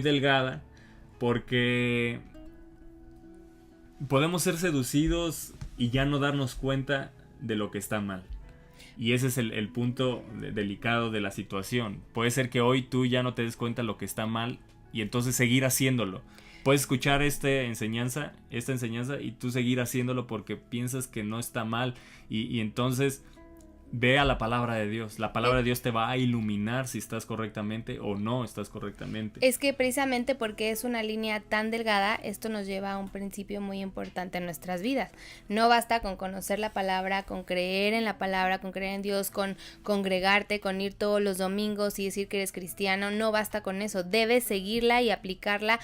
delgada, porque podemos ser seducidos y ya no darnos cuenta de lo que está mal. Y ese es el punto delicado de la situación. Puede ser que hoy tú ya no te des cuenta de lo que está mal y entonces seguir haciéndolo. Puedes escuchar esta enseñanza y tú seguir haciéndolo porque piensas que no está mal, y entonces ve a la palabra de Dios. La palabra de Dios te va a iluminar si estás correctamente o no estás correctamente. Es que precisamente porque es una línea tan delgada, esto nos lleva a un principio muy importante en nuestras vidas. No basta con conocer la palabra, con creer en la palabra, con creer en Dios, con congregarte, con ir todos los domingos y decir que eres cristiano. No basta con eso. Debes seguirla y aplicarla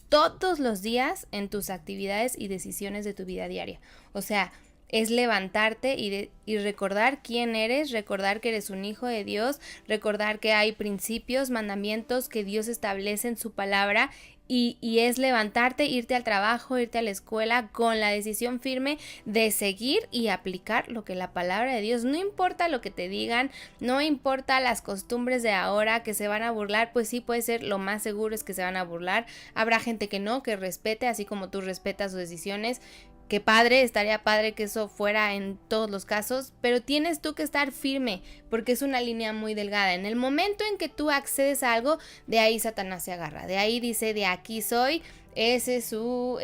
todos los días en tus actividades y decisiones de tu vida diaria. O sea, es levantarte y recordar quién eres, recordar que eres un hijo de Dios, recordar que hay principios, mandamientos que Dios establece en su palabra, y es levantarte, irte al trabajo, irte a la escuela con la decisión firme de seguir y aplicar lo que la palabra de Dios. No importa lo que te digan, no importa las costumbres de ahora que se van a burlar, pues sí puede ser, lo más seguro es que se van a burlar. Habrá gente que no, que respete, así como tú respetas sus decisiones. Qué padre, estaría padre que eso fuera en todos los casos, pero tienes tú que estar firme, porque es una línea muy delgada. En el momento en que tú accedes a algo, de ahí Satanás se agarra, de ahí dice, de aquí soy, ese es su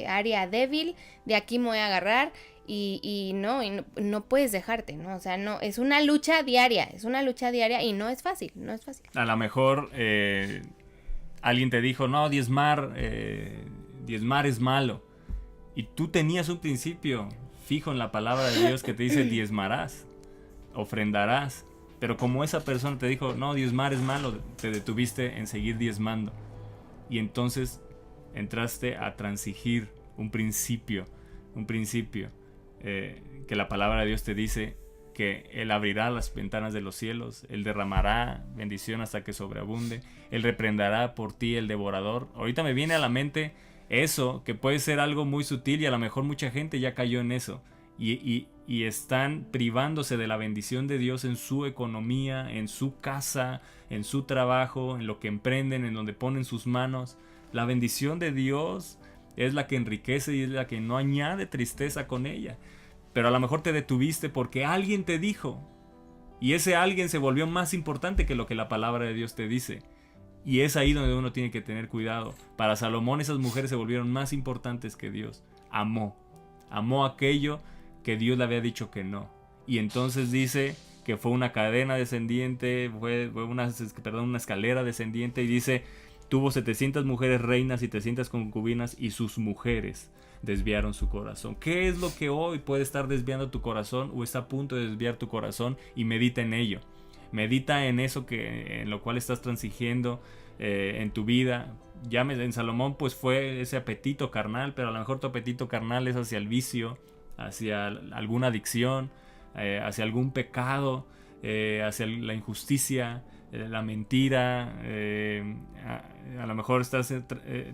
área débil, de aquí me voy a agarrar, y no puedes dejarte, ¿no? O sea, no, es una lucha diaria y no es fácil. A lo mejor alguien te dijo, no, diezmar es malo. Y tú tenías un principio fijo en la palabra de Dios que te dice diezmarás, ofrendarás. Pero como esa persona te dijo, no, diezmar es malo, te detuviste en seguir diezmando. Y entonces entraste a transigir un principio que la palabra de Dios te dice que Él abrirá las ventanas de los cielos, Él derramará bendición hasta que sobreabunde, Él reprenderá por ti el devorador. Ahorita me viene a la mente eso, que puede ser algo muy sutil, y a lo mejor mucha gente ya cayó en eso y están privándose de la bendición de Dios en su economía, en su casa, en su trabajo, en lo que emprenden, en donde ponen sus manos. La bendición de Dios es la que enriquece y es la que no añade tristeza con ella. pero a lo mejor te detuviste porque alguien te dijo. Y ese alguien se volvió más importante que lo que la palabra de Dios te dice. Y es ahí donde uno tiene que tener cuidado. Para Salomón esas mujeres se volvieron más importantes que Dios. Amó aquello que Dios le había dicho que no. Y entonces dice que fue una cadena descendiente, fue una escalera descendiente, y dice, tuvo 700 mujeres reinas y 300 concubinas, y sus mujeres desviaron su corazón. ¿Qué es lo que hoy puede estar desviando tu corazón o está a punto de desviar tu corazón? Y medita en ello. Medita en eso en lo cual estás transigiendo en tu vida. En Salomón pues fue ese apetito carnal, pero a lo mejor tu apetito carnal es hacia el vicio, hacia alguna adicción, hacia algún pecado, hacia la injusticia, la mentira. A lo mejor estás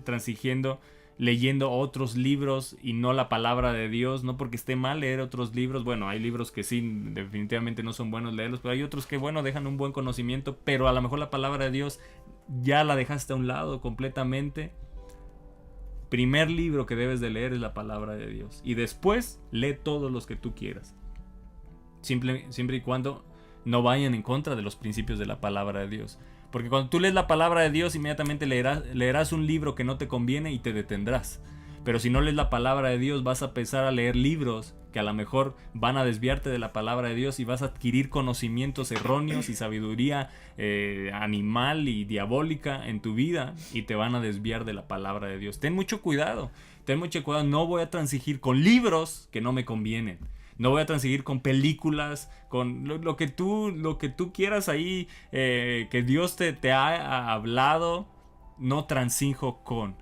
transigiendo leyendo otros libros y no la palabra de Dios, no porque esté mal leer otros libros. Bueno, hay libros que sí, definitivamente no son buenos leerlos, pero hay otros que, bueno, dejan un buen conocimiento, pero a lo mejor la palabra de Dios ya la dejaste a un lado completamente. Primer libro que debes de leer es la palabra de Dios, y después lee todos los que tú quieras, siempre y cuando no vayan en contra de los principios de la palabra de Dios. Porque cuando tú lees la palabra de Dios, inmediatamente leerás un libro que no te conviene y te detendrás. Pero si no lees la palabra de Dios, vas a empezar a leer libros que a lo mejor van a desviarte de la palabra de Dios, y vas a adquirir conocimientos erróneos y sabiduría animal y diabólica en tu vida, y te van a desviar de la palabra de Dios. Ten mucho cuidado. No voy a transigir con libros que no me convienen. No voy a transigir con películas, con lo que tú quieras ahí, que Dios te ha hablado. No transijo con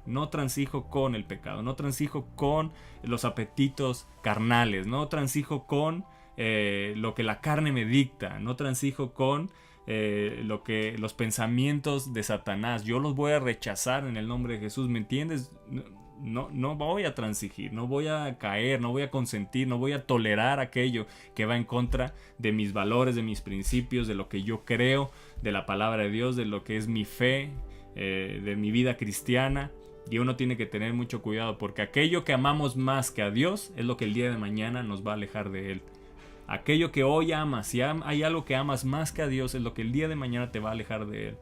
el pecado, no transijo con los apetitos carnales, no transijo con lo que la carne me dicta, no transijo con los pensamientos de Satanás. Yo los voy a rechazar en el nombre de Jesús, ¿me entiendes? No voy a transigir, no voy a caer, no voy a consentir, no voy a tolerar aquello que va en contra de mis valores, de mis principios, de lo que yo creo, de la palabra de Dios, de lo que es mi fe, de mi vida cristiana. Y uno tiene que tener mucho cuidado, porque aquello que amamos más que a Dios es lo que el día de mañana nos va a alejar de Él. Aquello que hoy amas, si hay algo que amas más que a Dios, es lo que el día de mañana te va a alejar de Él.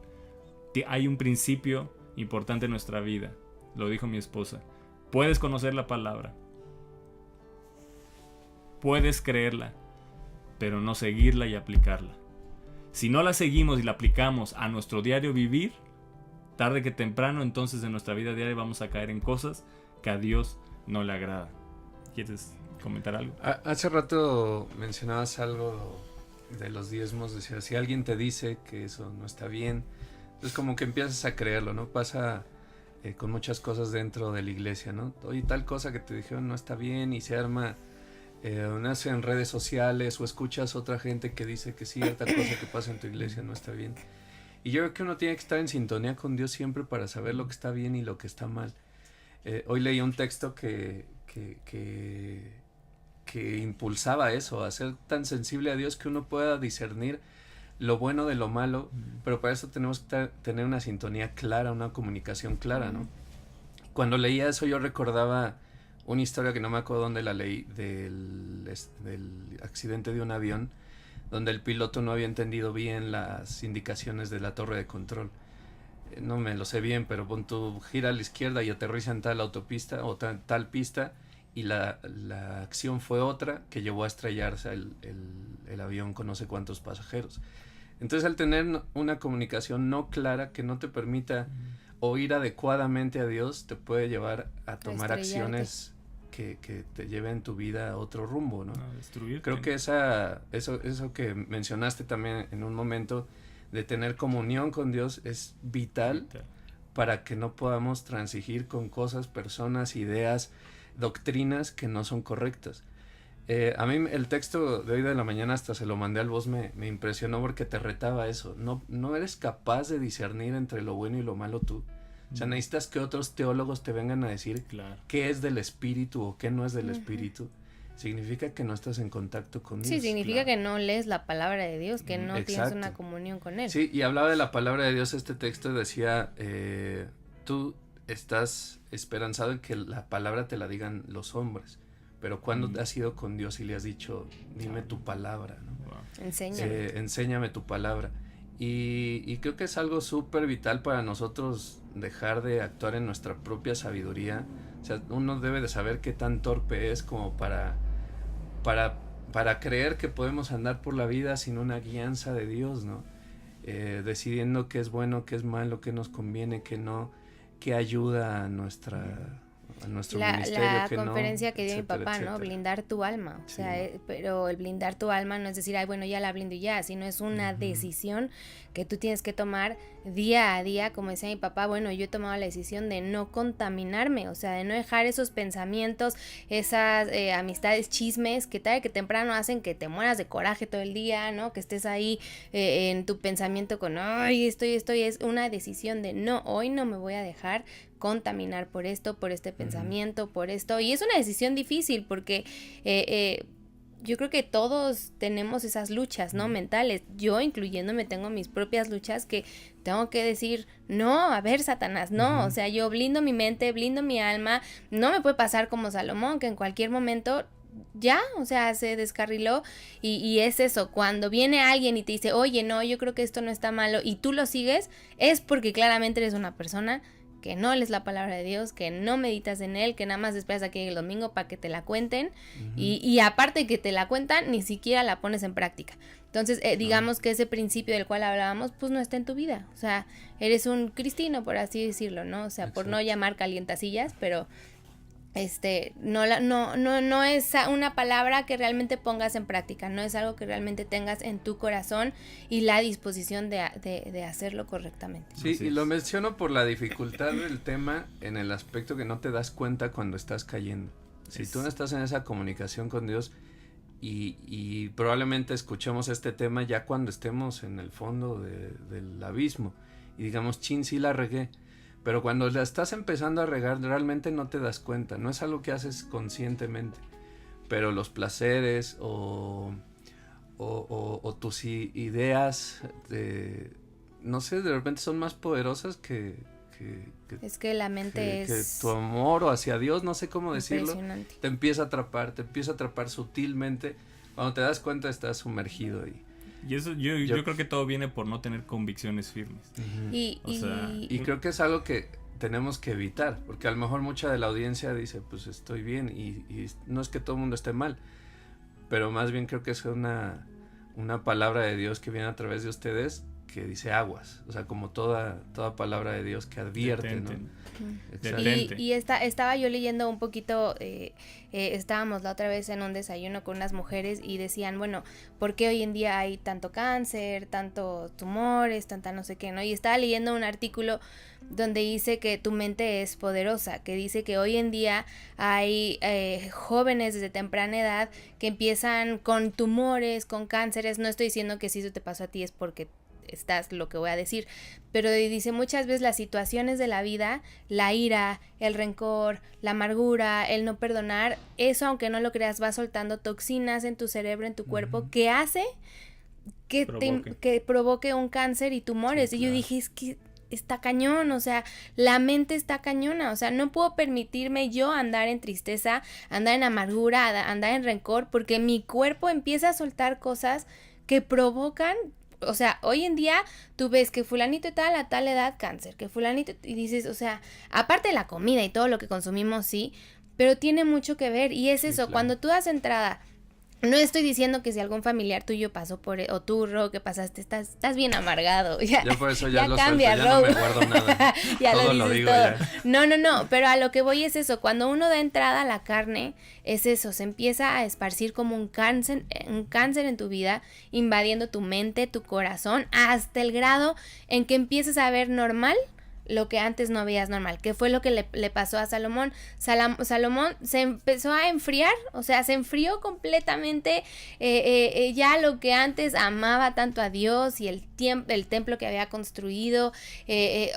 Hay un principio importante en nuestra vida. Lo dijo mi esposa. Puedes conocer la palabra, puedes creerla, pero no seguirla y aplicarla. Si no la seguimos y la aplicamos a nuestro diario vivir, tarde que temprano, entonces en nuestra vida diaria vamos a caer en cosas que a Dios no le agrada. ¿Quieres comentar algo? Hace rato mencionabas algo de los diezmos. Decía, si alguien te dice que eso no está bien, entonces como que empiezas a creerlo, ¿no? Pasa con muchas cosas dentro de la iglesia, ¿no? Oye, tal cosa que te dijeron no está bien, y se arma nace en redes sociales, o escuchas otra gente que dice que cierta cosa que pasa en tu iglesia no está bien. Y yo creo que uno tiene que estar en sintonía con Dios siempre para saber lo que está bien y lo que está mal. Hoy leí un texto que impulsaba eso, a ser tan sensible a Dios que uno pueda discernir lo bueno de lo malo, pero para eso tenemos que tener una sintonía clara, una comunicación clara, ¿no? Cuando leía eso yo recordaba una historia que no me acuerdo dónde la leí, del accidente de un avión, donde el piloto no había entendido bien las indicaciones de la torre de control. No me lo sé bien, pero pon tu gira a la izquierda y aterriza en tal autopista o tal pista, y la acción fue otra que llevó a estrellarse el avión con no sé cuántos pasajeros. Entonces, al tener una comunicación no clara que no te permita oír adecuadamente a Dios, te puede llevar a tomar acciones que te lleven tu vida a otro rumbo, ¿no? A destruirte. Creo que eso que mencionaste también en un momento, de tener comunión con Dios, es vital para que no podamos transigir con cosas, personas, ideas, doctrinas que no son correctas. A mí el texto de hoy de la mañana hasta se lo mandé al voz, me impresionó porque te retaba eso. No eres capaz de discernir entre lo bueno y lo malo tú. O sea, necesitas que otros teólogos te vengan a decir qué es del espíritu o qué no es del espíritu. Significa que no estás en contacto con Dios. Sí, significa que no lees la palabra de Dios, que no tienes una comunión con Él. Sí, y hablaba de la palabra de Dios este texto, decía, tú estás esperanzado en que la palabra te la digan los hombres, pero ¿cuándo has ido con Dios y le has dicho, dime tu palabra, ¿no? Enséñame. Enséñame tu palabra. Y creo que es algo súper vital para nosotros dejar de actuar en nuestra propia sabiduría. O sea, uno debe de saber qué tan torpe es como para creer que podemos andar por la vida sin una guianza de Dios, ¿no? Decidiendo qué es bueno, qué es malo, qué nos conviene, qué no, qué ayuda a nuestro ministerio, La que conferencia no, que dio mi etcétera, papá, ¿no? etcétera. Blindar tu alma. O Sí. sea, pero el blindar tu alma no es decir, ay, bueno, ya la blindo y ya, sino es una decisión que tú tienes que tomar día a día. Como decía mi papá, bueno, yo he tomado la decisión de no contaminarme, o sea, de no dejar esos pensamientos, esas amistades, chismes que tarde que temprano hacen que te mueras de coraje todo el día, ¿no? Que estés ahí en tu pensamiento con, ay, esto es una decisión de no, hoy no me voy a dejar contaminar por esto, por este pensamiento, por esto. Y es una decisión difícil porque yo creo que todos tenemos esas luchas, ¿no? Mentales. Yo, incluyéndome, tengo mis propias luchas que tengo que decir, no, a ver, Satanás, no. O sea, yo blindo mi mente, blindo mi alma. No me puede pasar como Salomón, que en cualquier momento ya, o sea, se descarriló. Y es eso, cuando viene alguien y te dice, oye, no, yo creo que esto no está malo, y tú lo sigues, es porque claramente eres una persona que no lees la palabra de Dios, que no meditas en él, que nada más esperas a que llegue el domingo para que te la cuenten, y aparte que te la cuentan, ni siquiera la pones en práctica. Entonces, digamos que ese principio del cual hablábamos, pues no está en tu vida. O sea, eres un cristino, por así decirlo, ¿no? O sea, por no llamar calientasillas, pero no es una palabra que realmente pongas en práctica, no es algo que realmente tengas en tu corazón y la disposición de hacerlo correctamente. Sí, Así y es. lo menciono por la dificultad del tema en el aspecto que no te das cuenta cuando estás cayendo. Si tú no estás en esa comunicación con Dios y probablemente escuchemos este tema ya cuando estemos en el fondo del abismo y digamos, chin, sí la regué. Pero cuando la estás empezando a regar, realmente no te das cuenta. No es algo que haces conscientemente. Pero los placeres o tus ideas, no sé, de repente son más poderosas que Es que la mente que es tu amor o hacia Dios, no sé cómo decirlo, impresionante. te empieza a atrapar sutilmente. Cuando te das cuenta estás sumergido ahí. Y eso, yo creo que todo viene por no tener convicciones firmes. O sea, Y creo que es algo que tenemos que evitar, porque a lo mejor mucha de la audiencia dice, pues estoy bien, y no es que todo el mundo esté mal, pero más bien creo que es una palabra de Dios que viene a través de ustedes, que dice aguas, o sea, como toda palabra de Dios que advierte, detente. ¿no? Detente. Exacto. Y estaba yo leyendo un poquito, estábamos la otra vez en un desayuno con unas mujeres y decían, bueno, ¿por qué hoy en día hay tanto cáncer, tanto tumores, tanta no sé qué, ¿no? Y estaba leyendo un artículo donde dice que tu mente es poderosa, que dice que hoy en día hay jóvenes desde temprana edad que empiezan con tumores, con cánceres. No estoy diciendo que si eso te pasó a ti es porque estás lo que voy a decir, pero dice muchas veces las situaciones de la vida, la ira, el rencor, la amargura, el no perdonar, eso aunque no lo creas va soltando toxinas en tu cerebro, en tu cuerpo, que hace que provoque un cáncer y tumores. Sí, y yo claro. dije, es que está cañón, o sea, la mente está cañona, o sea, no puedo permitirme yo andar en tristeza, andar en amargura, andar en rencor, porque mi cuerpo empieza a soltar cosas que provocan. O sea, hoy en día tú ves que fulanito y tal a tal edad cáncer, que fulanito, y dices, o sea, aparte de la comida y todo lo que consumimos, sí, pero tiene mucho que ver, y es Sí, eso, claro. cuando tú das entrada, no estoy diciendo que si algún familiar tuyo pasó por, o tú, Ro, que pasaste, estás bien amargado, ya, Yo por eso ya lo cambia, suelto, ya no me Ro. guardo nada. Ya Todo lo lo dices digo todo. ya. No, pero a lo que voy es eso, cuando uno da entrada a la carne, es eso, se empieza a esparcir como un cáncer en tu vida, invadiendo tu mente, tu corazón, hasta el grado en que empiezas a ver normal lo que antes no veías normal, que fue lo que le pasó a Salomón. Salomón se empezó a enfriar, o sea, se enfrió completamente, ya lo que antes amaba tanto a Dios y el templo que había construido,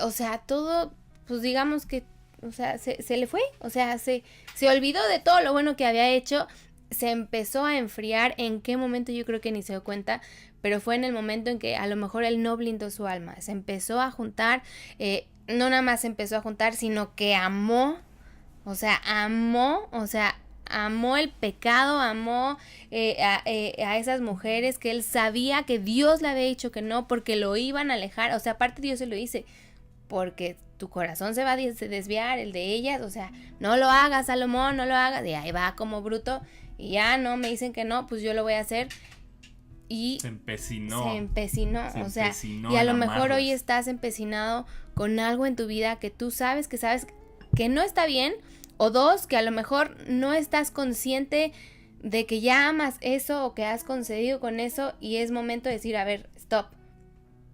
o sea, todo, pues digamos que, o sea, se le fue, o sea, se olvidó de todo lo bueno que había hecho, se empezó a enfriar. ¿En qué momento? Yo creo que ni se dio cuenta, pero fue en el momento en que a lo mejor él no blindó su alma, se empezó a juntar, no nada más se empezó a juntar, sino que amó amó el pecado, amó a esas mujeres que él sabía que Dios le había dicho que no, porque lo iban a alejar. O sea, aparte Dios se lo dice, porque tu corazón se va a desviar, el de ellas. O sea, no lo hagas, Salomón, no lo hagas. Y ahí va como bruto, y ya no, me dicen que no, pues yo lo voy a hacer. Y se empecinó, o sea, y a lo mejor hoy estás empecinado con algo en tu vida que tú sabes que no está bien, o dos, que a lo mejor no estás consciente de que ya amas eso o que has concedido con eso, y es momento de decir, a ver, stop,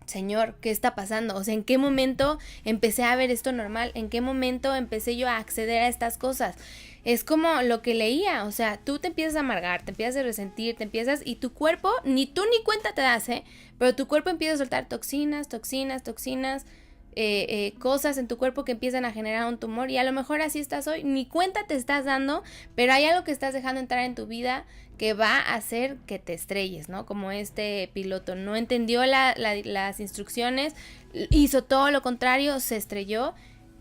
Señor, ¿qué está pasando? O sea, ¿en qué momento empecé a ver esto normal? ¿En qué momento empecé yo a acceder a estas cosas? Es como lo que leía, o sea, tú te empiezas a amargar, te empiezas a resentir, y tu cuerpo, ni tú ni cuenta te das, pero tu cuerpo empieza a soltar toxinas, cosas en tu cuerpo que empiezan a generar un tumor, y a lo mejor así estás hoy, ni cuenta te estás dando, pero hay algo que estás dejando entrar en tu vida que va a hacer que te estrelles, ¿no? Como este piloto no entendió las instrucciones, hizo todo lo contrario, se estrelló,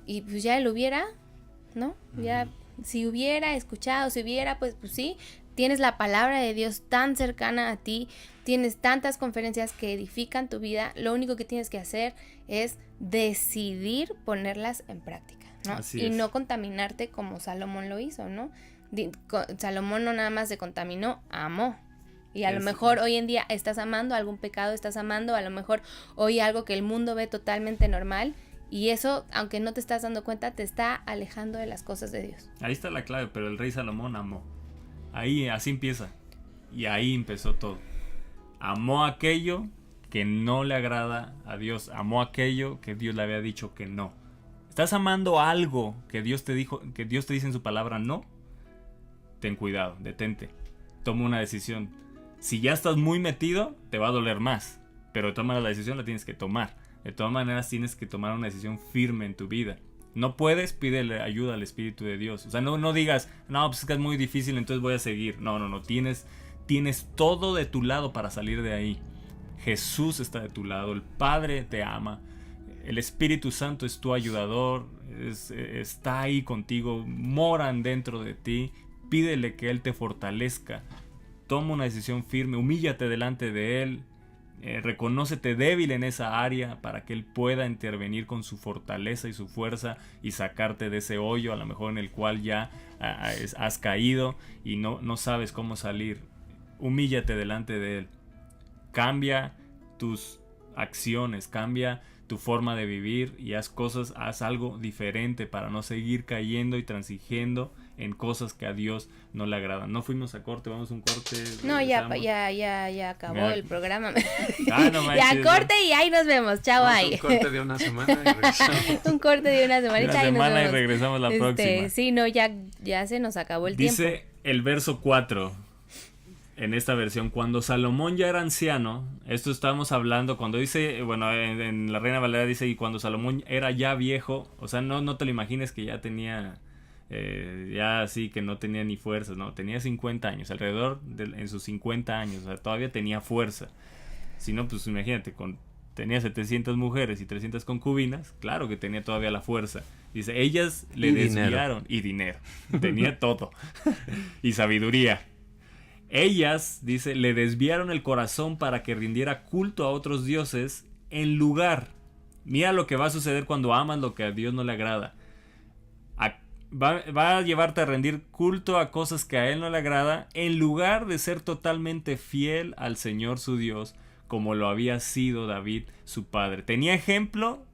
y pues ya él hubiera, ¿no? Ya, si hubiera escuchado, pues sí, tienes la palabra de Dios tan cercana a ti, tienes tantas conferencias que edifican tu vida, lo único que tienes que hacer es decidir ponerlas en práctica, ¿no? Así y es. no contaminarte como Salomón lo hizo, ¿no? Salomón no nada más se contaminó, amó. Y a lo mejor hoy en día estás amando algún pecado, estás amando a lo mejor hoy algo que el mundo ve totalmente normal, y eso, aunque no te estás dando cuenta, te está alejando de las cosas de Dios. Ahí está la clave, pero el rey Salomón amó. Ahí, así empieza. Y ahí empezó todo. Amó aquello que no le agrada a Dios. Amó aquello que Dios le había dicho que no. ¿Estás amando algo que Dios te dijo, que Dios te dice en su palabra no? Ten cuidado, detente. Toma una decisión. Si ya estás muy metido, te va a doler más. Pero toma la decisión, la tienes que tomar. De todas maneras, tienes que tomar una decisión firme en tu vida. No puedes, pídele ayuda al Espíritu de Dios. O sea, no digas, no, pues es que es muy difícil, entonces voy a seguir. No. Tienes todo de tu lado para salir de ahí. Jesús está de tu lado, el Padre te ama, el Espíritu Santo es tu ayudador, está ahí contigo, moran dentro de ti. Pídele que Él te fortalezca. Toma una decisión firme, humíllate delante de Él. Reconócete débil en esa área para que Él pueda intervenir con su fortaleza y su fuerza y sacarte de ese hoyo a lo mejor en el cual ya has caído y no sabes cómo salir. Humíllate delante de Él. Cambia tus acciones, cambia tu forma de vivir y haz algo diferente para no seguir cayendo y transigiendo en cosas que a Dios no le agradan. No fuimos a corte, vamos a un corte. No, ya acabó el programa. No manches, ya corte y ahí nos vemos. Chao, ahí. Un corte de una semana y regresamos. Un corte de una semanita y nos vemos. Y regresamos la próxima. Sí, no, ya se nos acabó el tiempo. Dice el verso 4 en esta versión: cuando Salomón ya era anciano, esto estamos hablando cuando dice, bueno, en la Reina Valera dice, y cuando Salomón era ya viejo, o sea, no te lo imagines que ya tenía, ya así que no tenía ni fuerzas, no, tenía 50 años, en sus 50 años, o sea, todavía tenía fuerza. Si no, pues imagínate, tenía 700 mujeres y 300 concubinas, claro que tenía todavía la fuerza. Dice, ellas le desviaron, y dinero, tenía todo, y sabiduría. Ellas, dice, le desviaron el corazón para que rindiera culto a otros dioses en lugar. Mira lo que va a suceder cuando amas lo que a Dios no le agrada. Va a llevarte a rendir culto a cosas que a Él no le agrada, en lugar de ser totalmente fiel al Señor su Dios, como lo había sido David su padre. ¿Tenía ejemplo?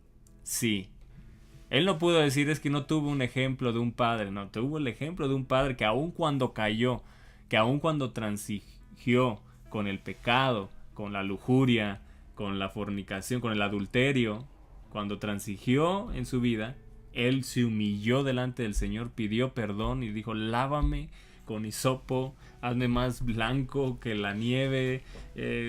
Sí. Él no pudo decir es que no tuvo un ejemplo de un padre. No, tuvo el ejemplo de un padre que aun cuando cayó, que aun cuando transigió con el pecado, con la lujuria, con la fornicación, con el adulterio, cuando transigió en su vida, él se humilló delante del Señor, pidió perdón y dijo, lávame con hisopo, hazme más blanco que la nieve,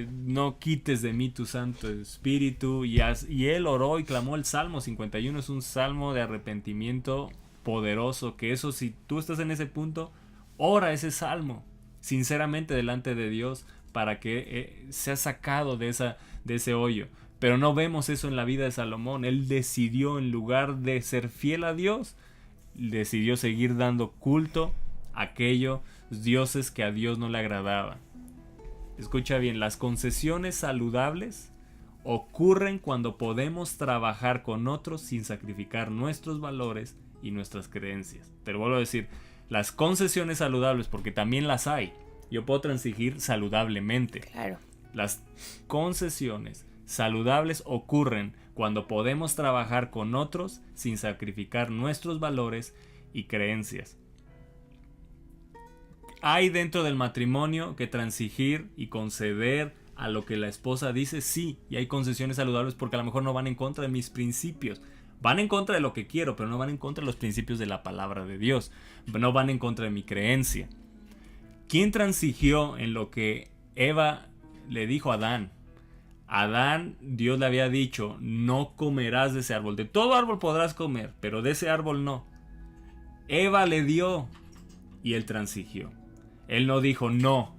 no quites de mí tu Santo Espíritu. Y él oró y clamó el Salmo 51, es un salmo de arrepentimiento poderoso, que eso, si tú estás en ese punto, ora ese salmo sinceramente delante de Dios para que sea sacado de ese hoyo. Pero no vemos eso en la vida de Salomón. Él decidió, en lugar de ser fiel a Dios, decidió seguir dando culto aquellos dioses que a Dios no le agradaban. Escucha bien, las concesiones saludables ocurren cuando podemos trabajar con otros sin sacrificar nuestros valores y nuestras creencias. Te lo vuelvo a decir, las concesiones saludables, porque también las hay. Yo puedo transigir saludablemente. Claro. Las concesiones saludables ocurren cuando podemos trabajar con otros sin sacrificar nuestros valores y creencias. ¿Hay dentro del matrimonio que transigir y conceder a lo que la esposa dice? Sí, y hay concesiones saludables porque a lo mejor no van en contra de mis principios. Van en contra de lo que quiero, pero no van en contra de los principios de la palabra de Dios. No van en contra de mi creencia. ¿Quién transigió en lo que Eva le dijo a Adán? Adán, Dios le había dicho, no comerás de ese árbol. De todo árbol podrás comer, pero de ese árbol no. Eva le dio y él transigió. Él no dijo no.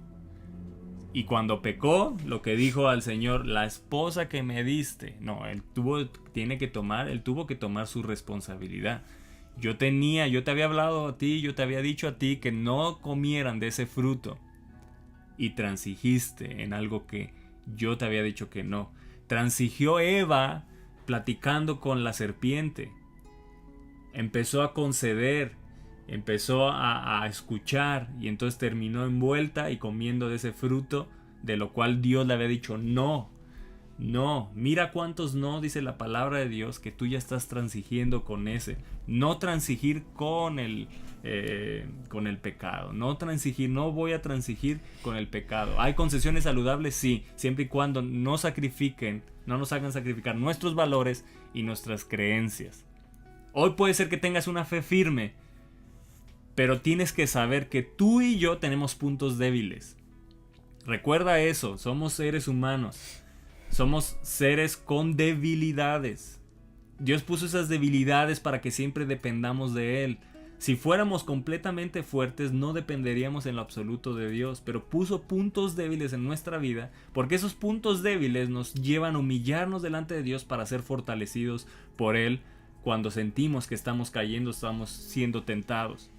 Y cuando pecó, lo que dijo al Señor, la esposa que me diste. No, él tuvo que tomar su responsabilidad. Yo te había hablado a ti, yo te había dicho a ti que no comieran de ese fruto. Y transigiste en algo que yo te había dicho que no. Transigió Eva platicando con la serpiente. Empezó a conceder, empezó a escuchar y entonces terminó envuelta y comiendo de ese fruto de lo cual Dios le había dicho no. No, mira cuántos no dice la palabra de Dios que tú ya estás transigiendo con ese. No transigir con el pecado. No transigir, no voy a transigir con el pecado. ¿Hay concesiones saludables? Sí, siempre y cuando no nos hagan sacrificar nuestros valores y nuestras creencias. Hoy puede ser que tengas una fe firme, pero tienes que saber que tú y yo tenemos puntos débiles. Recuerda eso, somos seres humanos. Somos seres con debilidades. Dios puso esas debilidades para que siempre dependamos de Él. Si fuéramos completamente fuertes, no dependeríamos en lo absoluto de Dios, pero puso puntos débiles en nuestra vida, porque esos puntos débiles nos llevan a humillarnos delante de Dios para ser fortalecidos por Él cuando sentimos que estamos cayendo, estamos siendo tentados.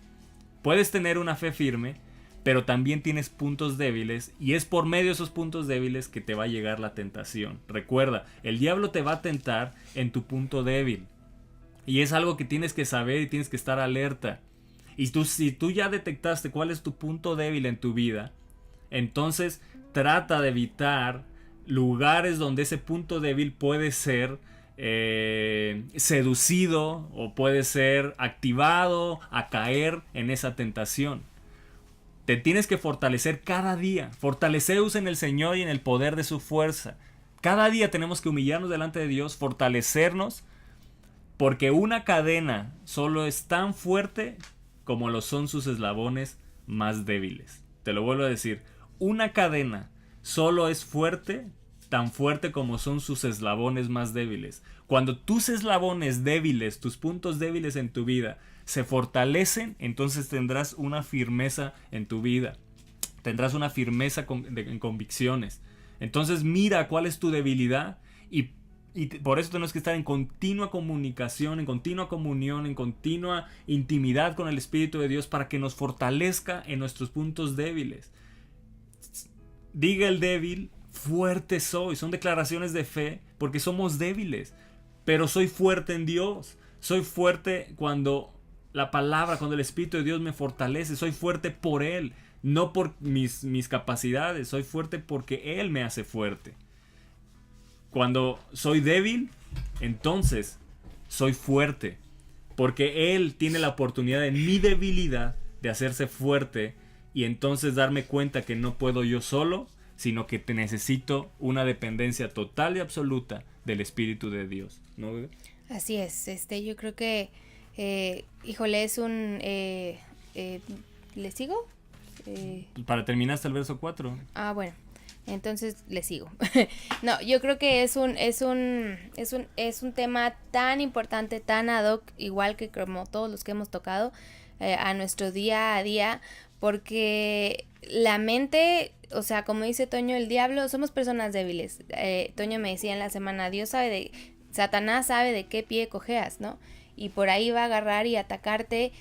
Puedes tener una fe firme, pero también tienes puntos débiles y es por medio de esos puntos débiles que te va a llegar la tentación. Recuerda, el diablo te va a tentar en tu punto débil y es algo que tienes que saber y tienes que estar alerta. Y si tú ya detectaste cuál es tu punto débil en tu vida, entonces trata de evitar lugares donde ese punto débil puede ser seducido o puede ser activado a caer en esa tentación. Te tienes que fortalecer cada día. Fortaleceos en el Señor y en el poder de su fuerza. Cada día tenemos que humillarnos delante de Dios, fortalecernos, porque una cadena solo es tan fuerte como lo son sus eslabones más débiles. Te lo vuelvo a decir. Una cadena solo es tan fuerte como son sus eslabones más débiles. Cuando tus eslabones débiles, tus puntos débiles en tu vida, se fortalecen, entonces tendrás una firmeza en tu vida. Tendrás una firmeza en convicciones. Entonces mira cuál es tu debilidad y por eso tenemos que estar en continua comunicación, en continua comunión, en continua intimidad con el Espíritu de Dios para que nos fortalezca en nuestros puntos débiles. Diga el débil, fuerte soy. Son declaraciones de fe porque somos débiles, pero soy fuerte en Dios. Soy fuerte cuando la palabra, cuando el Espíritu de Dios me fortalece. Soy fuerte por Él, no por mis capacidades. Soy fuerte porque Él me hace fuerte. Cuando soy débil, entonces soy fuerte, porque Él tiene la oportunidad en mi debilidad de hacerse fuerte y entonces darme cuenta que no puedo yo solo, sino que te necesito una dependencia total y absoluta del Espíritu de Dios, ¿no, bebé? Así es, yo creo que, híjole, es un, ¿le sigo? Para terminar hasta el verso 4. Ah, bueno, entonces le sigo. No, yo creo que es un tema tan importante, tan ad hoc, igual que como todos los que hemos tocado a nuestro día a día, porque la mente, o sea, como dice Toño, el diablo, somos personas débiles. Toño me decía en la semana, Satanás sabe de qué pie cojeas, ¿no? Y por ahí va a agarrar y atacarte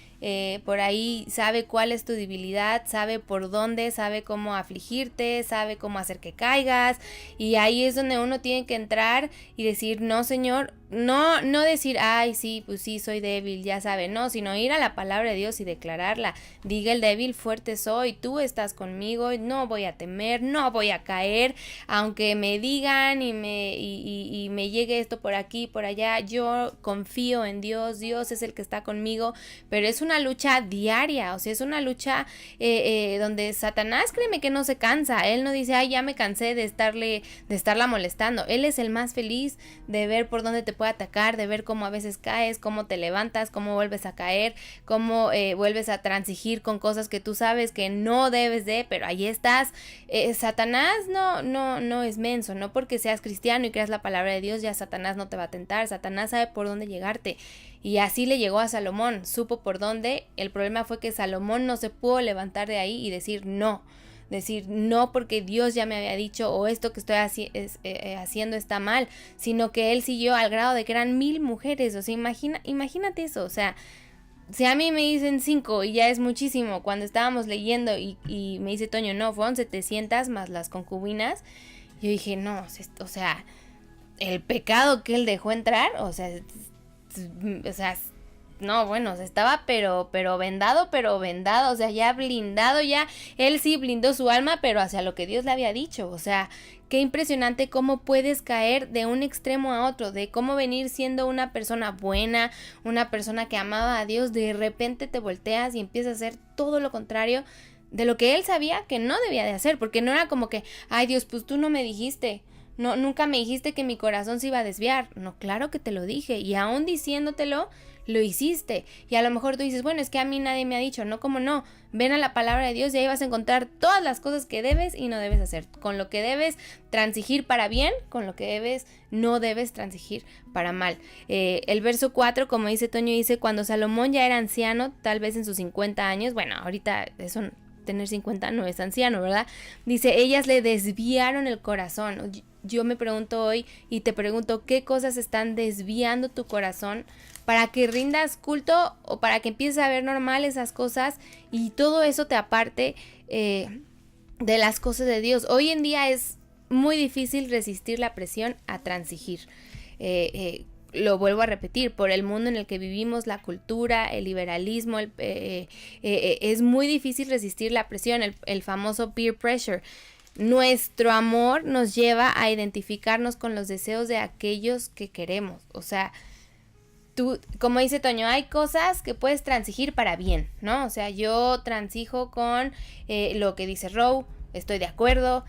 por ahí sabe cuál es tu debilidad, sabe por dónde, sabe cómo afligirte, sabe cómo hacer que caigas, y ahí es donde uno tiene que entrar y decir, no, Señor, no decir, ay, sí, pues sí, soy débil, ya sabe, no, sino ir a la palabra de Dios y declararla. Diga el débil, fuerte soy, tú estás conmigo, no voy a temer, no voy a caer, aunque me digan y me llegue esto por aquí, por allá, yo confío en Dios, Dios es el que está conmigo, pero es una lucha diaria, o sea, es una lucha donde Satanás, créeme que no se cansa, él no dice, ay, ya me cansé de estarla molestando, él es el más feliz de ver por dónde te puede atacar, de ver cómo a veces caes, cómo te levantas, cómo vuelves a caer, cómo vuelves a transigir con cosas que tú sabes que no debes de, pero ahí estás. Satanás no es menso, no porque seas cristiano y creas la palabra de Dios ya Satanás no te va a tentar, Satanás sabe por dónde llegarte, y así le llegó a Salomón, supo por dónde. El problema fue que Salomón no se pudo levantar de ahí y decir no porque Dios ya me había dicho, o esto que estoy haciendo está mal, sino que él siguió al grado de que eran 1000 mujeres, o sea, imagínate eso, o sea, si a mí me dicen 5 y ya es muchísimo, cuando estábamos leyendo y me dice Toño, no, fueron 700 más las concubinas, yo dije, no, o sea, el pecado que él dejó entrar, o sea, no, bueno, estaba pero vendado, o sea, ya blindado, ya, él sí blindó su alma, pero hacia lo que Dios le había dicho, o sea, qué impresionante cómo puedes caer de un extremo a otro, de cómo venir siendo una persona buena, una persona que amaba a Dios, de repente te volteas y empiezas a hacer todo lo contrario de lo que él sabía que no debía de hacer, porque no era como que, ay Dios, pues tú no me dijiste, no, nunca me dijiste que mi corazón se iba a desviar, no, claro que te lo dije, y aún diciéndotelo, lo hiciste, y a lo mejor tú dices, bueno, es que a mí nadie me ha dicho, no, como no, ven a la palabra de Dios y ahí vas a encontrar todas las cosas que debes y no debes hacer, con lo que debes transigir para bien, con lo que no debes transigir para mal. El verso 4, como dice Toño, dice, cuando Salomón ya era anciano, tal vez en sus 50 años, bueno, ahorita eso, tener 50 no es anciano, ¿verdad? Dice, ellas le desviaron el corazón. Yo me pregunto hoy y te pregunto, ¿qué cosas están desviando tu corazón para que rindas culto o para que empieces a ver normal esas cosas y todo eso te aparte de las cosas de Dios? Hoy en día es muy difícil resistir la presión a transigir. Lo vuelvo a repetir, por el mundo en el que vivimos, la cultura, el liberalismo, es muy difícil resistir la presión, el famoso peer pressure. Nuestro amor nos lleva a identificarnos con los deseos de aquellos que queremos. O sea, tú, como dice Toño, hay cosas que puedes transigir para bien, ¿no? O sea, yo transijo con lo que dice Roe, estoy de acuerdo,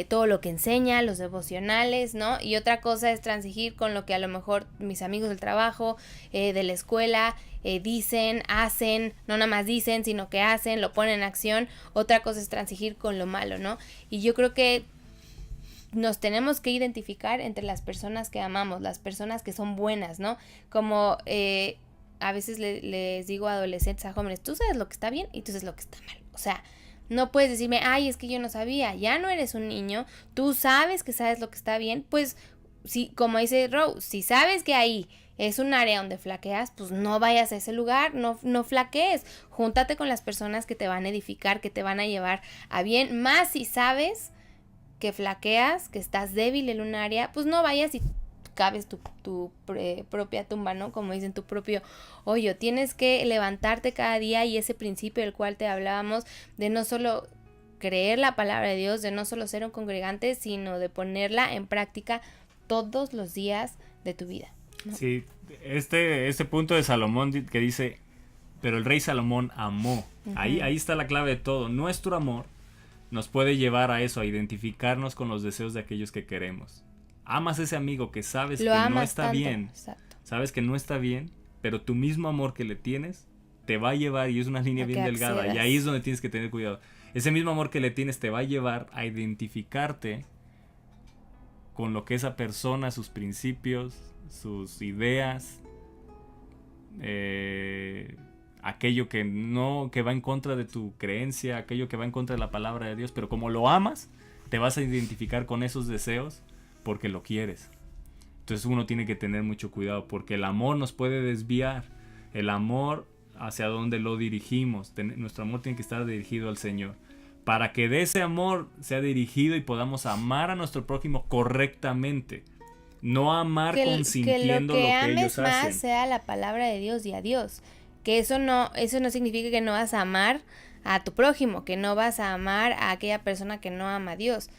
todo lo que enseña, los devocionales, ¿no? Y otra cosa es transigir con lo que a lo mejor mis amigos del trabajo, de la escuela, dicen, hacen, no nada más dicen, sino que hacen, lo ponen en acción. Otra cosa es transigir con lo malo, ¿no? Y yo creo que nos tenemos que identificar entre las personas que amamos, las personas que son buenas, ¿no? Como a veces les digo a adolescentes, a jóvenes, tú sabes lo que está bien y tú sabes lo que está mal. O sea, no puedes decirme, ay, es que yo no sabía, ya no eres un niño, tú sabes que sabes lo que está bien, pues, si, como dice Roe, si sabes que ahí es un área donde flaqueas, pues no vayas a ese lugar, no flaquees, júntate con las personas que te van a edificar, que te van a llevar a bien, más si sabes que flaqueas, que estás débil en un área, pues no vayas y cabes tu propia tumba, ¿no? Como dicen, tu propio hoyo. Tienes que levantarte cada día, y ese principio del cual te hablábamos, de no solo creer la palabra de Dios, de no solo ser un congregante, sino de ponerla en práctica todos los días de tu vida, ¿no? Sí, este punto de Salomón que dice, pero el rey Salomón amó. Uh-huh. Ahí está la clave de todo. Nuestro amor nos puede llevar a eso, a identificarnos con los deseos de aquellos que queremos. Amas a ese amigo que sabes que no está tanto bien. Exacto. Sabes que no está bien, pero tu mismo amor que le tienes te va a llevar, y es una línea bien delgada, y ahí es donde tienes que tener cuidado. Ese mismo amor que le tienes te va a llevar a identificarte con lo que esa persona, sus principios, sus ideas, aquello que va en contra de tu creencia, aquello que va en contra de la palabra de Dios, pero como lo amas, te vas a identificar con esos deseos porque lo quieres. Entonces uno tiene que tener mucho cuidado, porque el amor nos puede desviar. El amor hacia dónde lo dirigimos. Nuestro amor tiene que estar dirigido al Señor. Para que de ese amor sea dirigido y podamos amar a nuestro prójimo correctamente. No amar consintiendo que lo que ames ellos más hacen. sea la palabra de Dios y a Dios. Que eso no significa que no vas a amar a tu prójimo, que no vas a amar a aquella persona que no ama a Dios.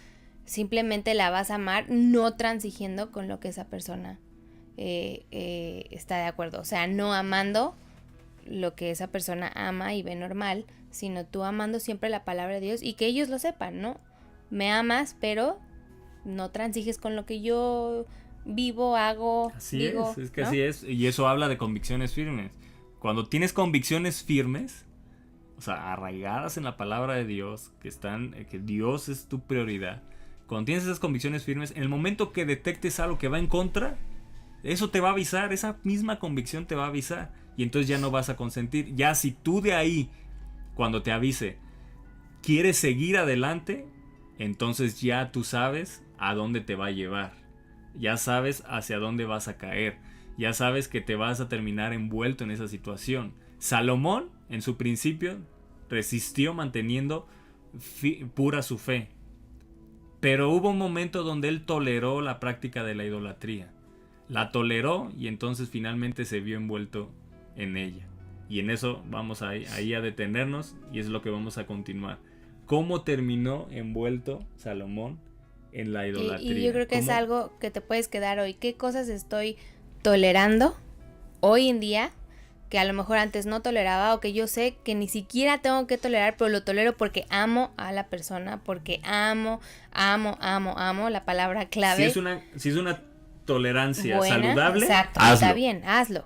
Simplemente la vas a amar no transigiendo con lo que esa persona está de acuerdo. O sea, no amando lo que esa persona ama y ve normal, sino tú amando siempre la palabra de Dios y que ellos lo sepan, ¿no? Me amas, pero no transiges con lo que yo vivo, hago, digo. Es que ¿no? así es. Y eso habla de convicciones firmes. Cuando tienes convicciones firmes, o sea, arraigadas en la palabra de Dios, que Dios es tu prioridad. Cuando tienes esas convicciones firmes, en el momento que detectes algo que va en contra, eso te va a avisar, esa misma convicción te va a avisar. Y entonces ya no vas a consentir. Ya si tú de ahí, cuando te avise, quieres seguir adelante, entonces ya tú sabes a dónde te va a llevar. Ya sabes hacia dónde vas a caer. Ya sabes que te vas a terminar envuelto en esa situación. Salomón, en su principio, resistió manteniendo pura su fe. Pero hubo un momento donde él toleró la práctica de la idolatría. La toleró y entonces finalmente se vio envuelto en ella. Y en eso vamos ahí a detenernos y es lo que vamos a continuar. ¿Cómo terminó envuelto Salomón en la idolatría? Y yo creo que es algo que te puedes quedar hoy. ¿Qué cosas estoy tolerando hoy en día que a lo mejor antes no toleraba o que yo sé que ni siquiera tengo que tolerar, pero lo tolero porque amo a la persona, porque amo, la palabra clave. Si es una tolerancia buena, saludable, exacto, hazlo. está bien, hazlo.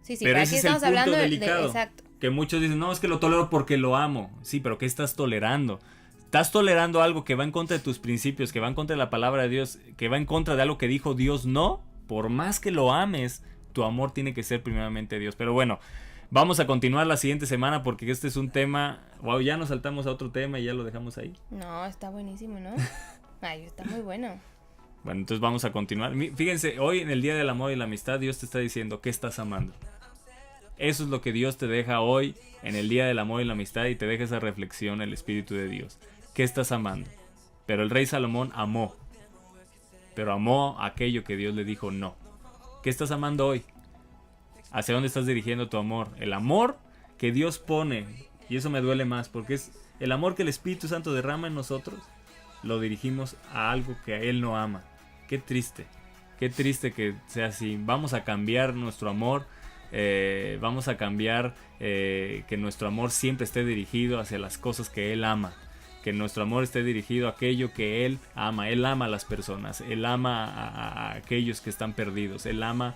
Sí, pero pero ese aquí es el estamos punto hablando delicado, exacto. que muchos dicen, no, es que lo tolero porque lo amo. Sí, pero ¿qué estás tolerando? Estás tolerando algo que va en contra de tus principios, que va en contra de la palabra de Dios, que va en contra de algo que dijo Dios. No, por más que lo ames, tu amor tiene que ser primeramente Dios. Pero bueno, vamos a continuar la siguiente semana porque este es un tema. Wow, ya nos saltamos a otro tema y ya lo dejamos ahí. No, está buenísimo, ¿no? Ay, está muy bueno. Bueno, entonces vamos a continuar. Fíjense, hoy en el Día del Amor y la Amistad, Dios te está diciendo, ¿qué estás amando? Eso es lo que Dios te deja hoy en el Día del Amor y la Amistad y te deja esa reflexión, el Espíritu de Dios. ¿Qué estás amando? Pero el rey Salomón amó, pero amó aquello que Dios le dijo no. ¿Qué estás amando hoy? ¿Hacia dónde estás dirigiendo tu amor? El amor que Dios pone, y eso me duele más, porque es el amor que el Espíritu Santo derrama en nosotros, lo dirigimos a algo que Él no ama. Qué triste que sea así. Vamos a cambiar nuestro amor, vamos a cambiar que nuestro amor siempre esté dirigido hacia las cosas que Él ama. Que nuestro amor esté dirigido a aquello que Él ama. Él ama a las personas, Él ama a aquellos que están perdidos, Él ama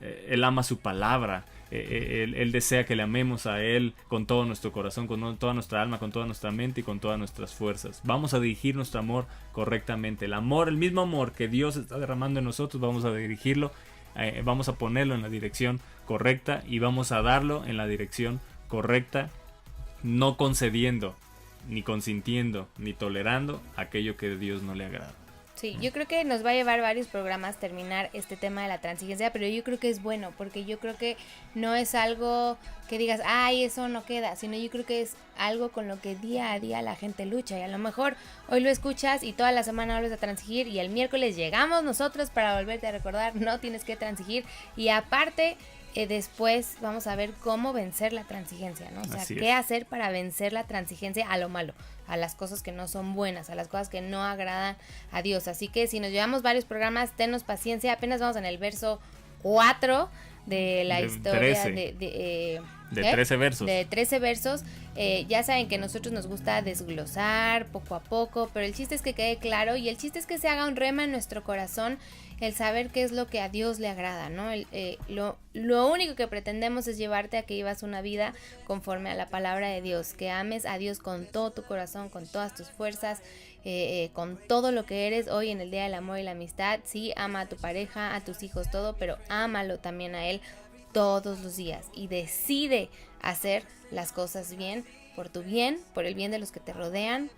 Él ama su palabra. Él desea que le amemos a Él con todo nuestro corazón, con toda nuestra alma, con toda nuestra mente y con todas nuestras fuerzas. Vamos a dirigir nuestro amor correctamente. El mismo amor que Dios está derramando en nosotros, vamos a dirigirlo, vamos a ponerlo en la dirección correcta y vamos a darlo en la dirección correcta, no concediendo, ni consintiendo, ni tolerando aquello que a Dios no le agrada. Sí, yo creo que nos va a llevar varios programas terminar este tema de la transigencia, pero yo creo que es bueno, porque yo creo que no es algo que digas, ay, eso no queda, sino yo creo que es algo con lo que día a día la gente lucha, y a lo mejor hoy lo escuchas y toda la semana vuelves a transigir, y el miércoles llegamos nosotros para volverte a recordar, no tienes que transigir, y aparte después vamos a ver cómo vencer la transigencia, ¿no? O sea, qué hacer para vencer la transigencia a lo malo, a las cosas que no son buenas, a las cosas que no agradan a Dios. Así que si nos llevamos varios programas, tenos paciencia, apenas vamos en el verso 4 de la historia 13. de 13 versos. De 13 versos. Ya saben que a nosotros nos gusta desglosar poco a poco, pero el chiste es que quede claro y el chiste es que se haga un rema en nuestro corazón, el saber qué es lo que a Dios le agrada, ¿no? Lo único que pretendemos es llevarte a que vivas una vida conforme a la palabra de Dios, que ames a Dios con todo tu corazón, con todas tus fuerzas, con todo lo que eres hoy en el Día del Amor y la Amistad. Sí, ama a tu pareja, a tus hijos, todo, pero ámalo también a Él todos los días y decide hacer las cosas bien, por tu bien, por el bien de los que te rodean,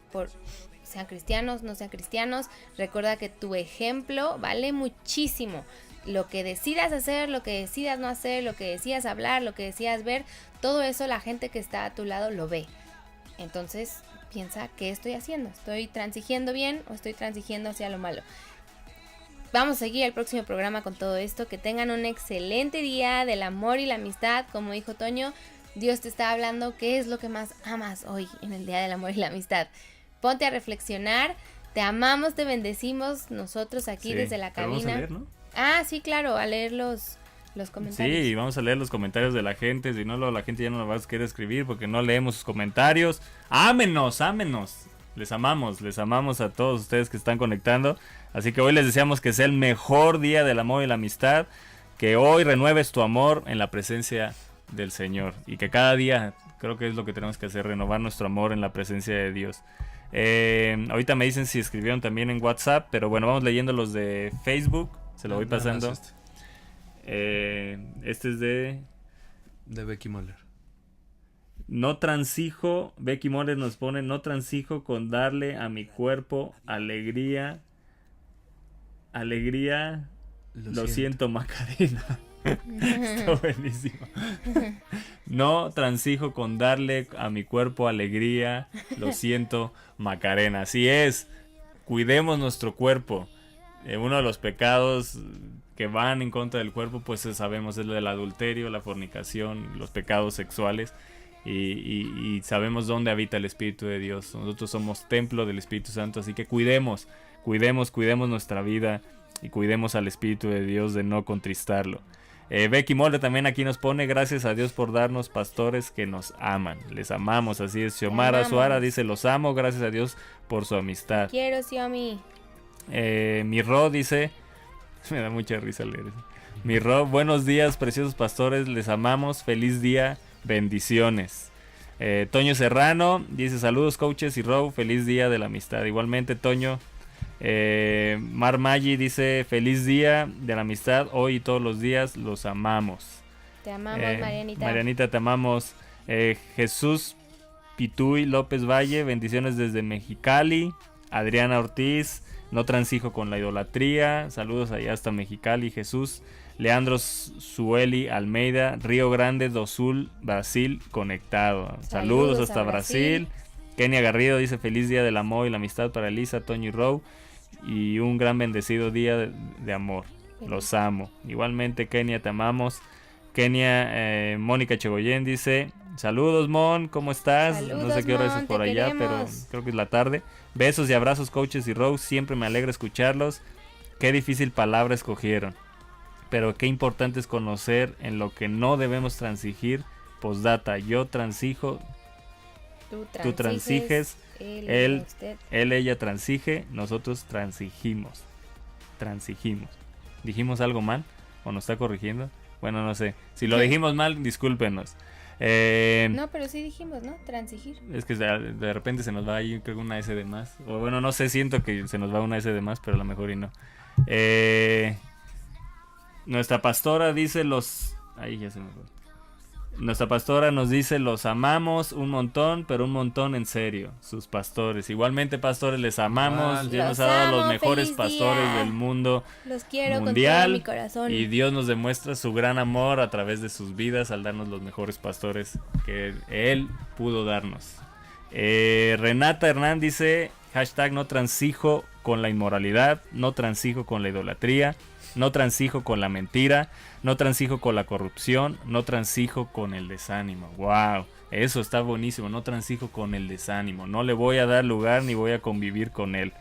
sean cristianos, no sean cristianos. Recuerda que tu ejemplo vale muchísimo lo que decidas hacer, lo que decidas no hacer, lo que decidas hablar, lo que decidas ver, todo eso la gente que está a tu lado lo ve. Entonces piensa, ¿qué estoy haciendo? ¿Estoy transigiendo bien o estoy transigiendo hacia lo malo? Vamos a seguir el próximo programa con todo esto. Que tengan un excelente día del amor y la amistad. Como dijo Toño, Dios te está hablando qué es lo que más amas hoy en el día del amor y la amistad. Ponte a reflexionar. Te amamos, te bendecimos nosotros aquí desde la pero cabina. vamos a leer, ¿no? Ah, sí, claro, a leer los comentarios. Sí, vamos a leer los comentarios de la gente. Si no, la gente ya no nos va a querer escribir porque no leemos sus comentarios. ¡Ámenos, ámenos! Les amamos a todos ustedes que están conectando. Así que hoy les deseamos que sea el mejor día del amor y la amistad. Que hoy renueves tu amor en la presencia del Señor. Y que cada día, creo que es lo que tenemos que hacer, renovar nuestro amor en la presencia de Dios. Ahorita me dicen si escribieron también en WhatsApp. Pero bueno, vamos leyendo los de Facebook. Se lo voy pasando. Este es de Becky Moller. No transijo, Becky Moller nos pone, no transijo con darle a mi cuerpo alegría, lo siento Macarena. Está buenísimo. No transijo con darle a mi cuerpo alegría, lo siento Macarena. Así es, cuidemos nuestro cuerpo. Uno de los pecados que van en contra del cuerpo, pues sabemos, es el adulterio, la fornicación, los pecados sexuales. Y sabemos dónde habita el Espíritu de Dios. Nosotros somos templo del Espíritu Santo, así que cuidemos nuestra vida y cuidemos al Espíritu de Dios de no contristarlo. Becky Moller también aquí nos pone, gracias a Dios por darnos pastores que nos aman. Les amamos, así es. Xiomara Suara dice, los amo, gracias a Dios por su amistad. Quiero, Xiomi. Mi Ro dice, me da mucha risa leer eso. Mi Ro, buenos días, preciosos pastores, les amamos, feliz día. Bendiciones. Toño Serrano dice saludos coaches y Row, feliz día de la amistad. Igualmente Toño. Mar Maggi dice feliz día de la amistad, hoy y todos los días los amamos. Te amamos, Marianita. Marianita, te amamos. Jesús Pituy López Valle, bendiciones desde Mexicali. Adriana Ortiz, no transijo con la idolatría, saludos allá hasta Mexicali. Jesús. Leandro Sueli Almeida, Río Grande do Sul, Brasil, conectado. Saludos hasta Brasil. Kenia Garrido dice feliz día del amor y la amistad para Elisa, Toño y Row. Y un gran bendecido día de amor. Los amo. Igualmente Kenia, te amamos. Kenia, Mónica Chegoyen dice saludos Mon, ¿cómo estás? Saludos, no sé qué hora Mon, es por te allá, queremos. pero creo que es la tarde. Besos y abrazos coaches y Row, siempre me alegra escucharlos. Qué difícil palabra escogieron. Pero qué importante es conocer en lo que no debemos transigir. Postdata, yo transijo, tú transiges, él, ella transige, nosotros transigimos. ¿Dijimos algo mal? ¿O nos está corrigiendo? Bueno, no sé. Si lo dijimos mal, discúlpenos. No, pero sí dijimos, ¿no? Transigir. Es que de repente se nos va ahí, creo, una S de más. O bueno, no sé, siento que se nos va una S de más, pero a lo mejor y no. Nuestra pastora dice ahí ya se me fue. Nuestra pastora nos dice los amamos un montón, pero un montón en serio, sus pastores. Igualmente pastores, les amamos. Dios nos ha dado los mejores pastores del mundo. Los quiero mundial, con todo mi corazón. Y Dios nos demuestra su gran amor a través de sus vidas al darnos los mejores pastores que Él pudo darnos. Renata Hernán dice hashtag no transijo con la inmoralidad, no transijo con la idolatría, no transijo con la mentira, no transijo con la corrupción, no transijo con el desánimo. Wow, eso está buenísimo, no transijo con el desánimo, no le voy a dar lugar ni voy a convivir con él.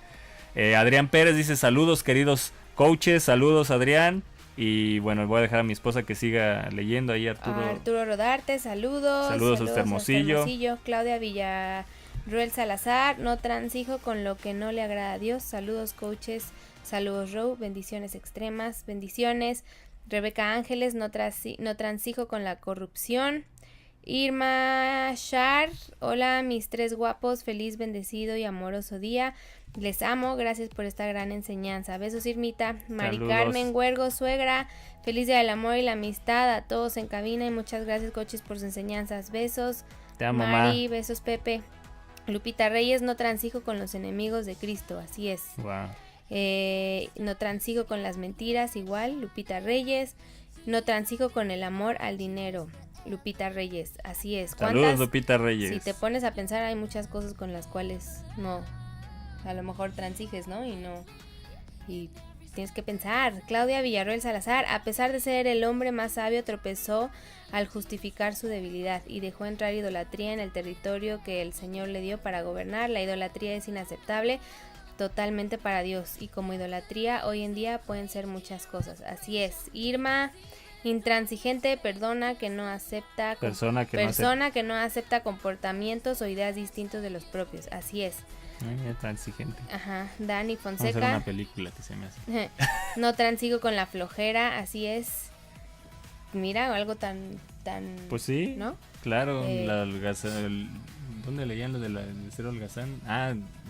Adrián Pérez dice saludos queridos coaches, saludos Adrián. Y bueno, voy a dejar a mi esposa que siga leyendo ahí, Arturo Rodarte, saludos. Saludos hasta Hermosillo. Claudia Villarruel Salazar, no transijo con lo que no le agrada a Dios. Saludos coaches, saludos Row, bendiciones extremas, bendiciones. Rebeca Ángeles, no transijo con la corrupción. Irma Shar, hola mis tres guapos, feliz, bendecido y amoroso día. Les amo, gracias por esta gran enseñanza. Besos Irmita. Mari Saludos. Carmen Huergo, suegra, feliz día del amor y la amistad a todos en cabina y muchas gracias coaches por sus enseñanzas. Besos. Te amo, Mari, besos Pepe. Lupita Reyes, no transijo con los enemigos de Cristo, así es. Wow. No transigo con las mentiras, igual, Lupita Reyes. No transigo con el amor al dinero, Lupita Reyes. Así es. Saludos, Lupita Reyes. Si te pones a pensar, hay muchas cosas con las cuales no, a lo mejor transiges, ¿no? Y tienes que pensar. Claudia Villarroel Salazar, a pesar de ser el hombre más sabio, tropezó al justificar su debilidad y dejó entrar idolatría en el territorio que el Señor le dio para gobernar. La idolatría es inaceptable totalmente para Dios, y como idolatría hoy en día pueden ser muchas cosas. Así es. Irma, intransigente, persona que no acepta comportamientos o ideas distintos de los propios. Así es. Transigente. Ajá. Dani Vamos a hacer Fonseca. una película que se me hace. No transigo con la flojera. Así es. Mira, algo tan Pues sí, ¿no? Claro. ¿Dónde leían lo de cero holgazán?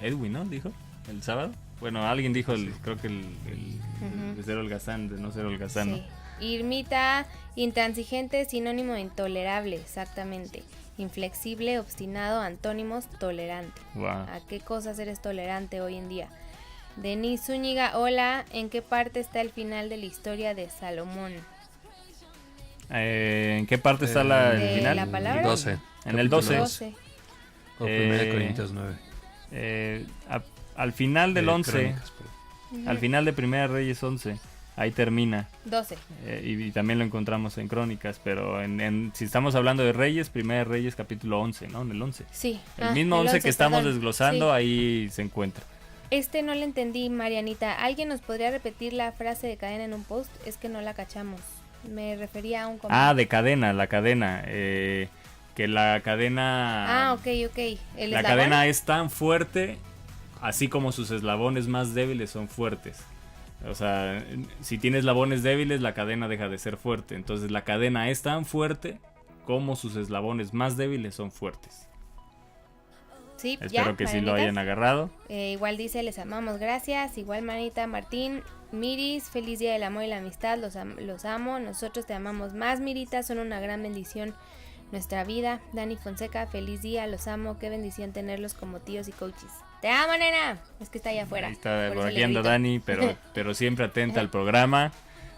Edwin, ¿no? Dijo el sábado. Bueno, alguien dijo, creo que el de cero holgazán, de no ser holgazán, Sí. Irmita, intransigente, sinónimo de intolerable, exactamente. Inflexible, obstinado, antónimos, tolerante. Wow. ¿A qué cosas eres tolerante hoy en día? Denise Zúñiga, hola, ¿en qué parte está el final de la historia de Salomón? ¿En qué parte está el ¿De final? la palabra? 12. En el 12. 12. O 1 Corintios 9. Al final del 11, Crónicas, pero- al final de Primera Reyes 11, ahí termina. 12. Y también lo encontramos en Crónicas, pero si estamos hablando de Reyes, Primera Reyes capítulo 11, ¿no? En el 11. Sí. El mismo 11 que estamos perdón. desglosando, Sí. ahí se encuentra. No le entendí, Marianita. ¿Alguien nos podría repetir la frase de cadena en un post? Es que no la cachamos. Me refería a un comentario. De cadena, la cadena. Que la cadena... Ok. ¿El La eslabón? cadena es tan fuerte, así como sus eslabones más débiles son fuertes. O sea, si tienes eslabones débiles, la cadena deja de ser fuerte. Entonces la cadena es tan fuerte como sus eslabones más débiles son fuertes. Sí, Espero que sí lo Marianitas. hayan agarrado. Igual dice, les amamos, gracias. Igual, Manita Martín. Miris, feliz día del amor y la amistad. Los amo. Nosotros te amamos más, Mirita. Son una gran bendición nuestra vida. Dani Fonseca, feliz día. Los amo. Qué bendición tenerlos como tíos y coaches. Te amo, nena. Es que está allá afuera. Ahí está, por por eso aquí le anda grito. Dani, pero siempre atenta al programa,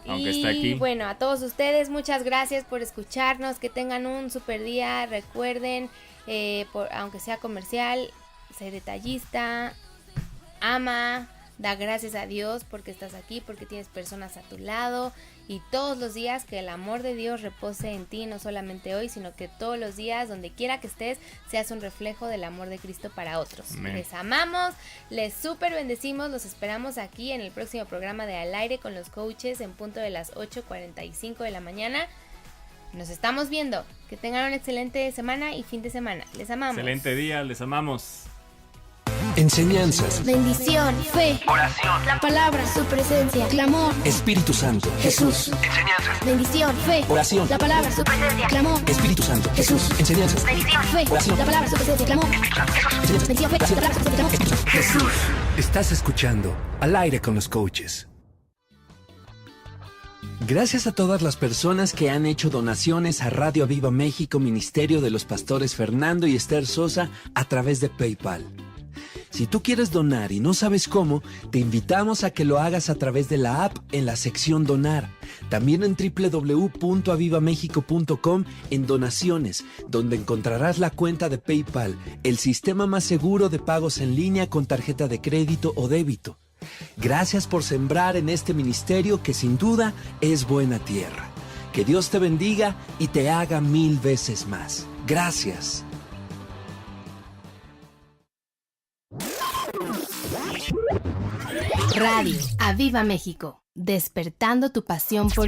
aunque está aquí. Y bueno, a todos ustedes, muchas gracias por escucharnos. Que tengan un super día. Recuerden, aunque sea comercial, sé detallista, ama, da gracias a Dios porque estás aquí, porque tienes personas a tu lado. Y todos los días que el amor de Dios repose en ti, no solamente hoy, sino que todos los días, donde quiera que estés, seas un reflejo del amor de Cristo para otros. Amén. Les amamos, les súper bendecimos, los esperamos aquí en el próximo programa de Al Aire con los coaches en punto de las 8:45 de la mañana. Nos estamos viendo. Que tengan una excelente semana y fin de semana. Les amamos. Excelente día, les amamos. Enseñanzas, Bendición, fe, Oración, la palabra, su presencia, clamor, Espíritu Santo, Jesús. enseñanzas, Bendición, fe, oración, la palabra, su presencia, clamor, Espíritu Santo, Jesús. enseñanzas, bendición, fe, Oración. la palabra, su presencia, clamor, enseñanzas. bendición, fe, la palabra, su presencia, clamor, Jesús. Estás escuchando Al Aire con los Coaches. Gracias a todas las personas que han hecho donaciones a Radio Aviva México, Ministerio de los Pastores Fernando y Esther Sosa, a través de PayPal. Si tú quieres donar y no sabes cómo, te invitamos a que lo hagas a través de la app en la sección Donar. También en www.avivamexico.com en Donaciones, donde encontrarás la cuenta de PayPal, el sistema más seguro de pagos en línea con tarjeta de crédito o débito. Gracias por sembrar en este ministerio que sin duda es buena tierra. Que Dios te bendiga y te haga 1000 veces más. Gracias. Radio Aviva México, despertando tu pasión por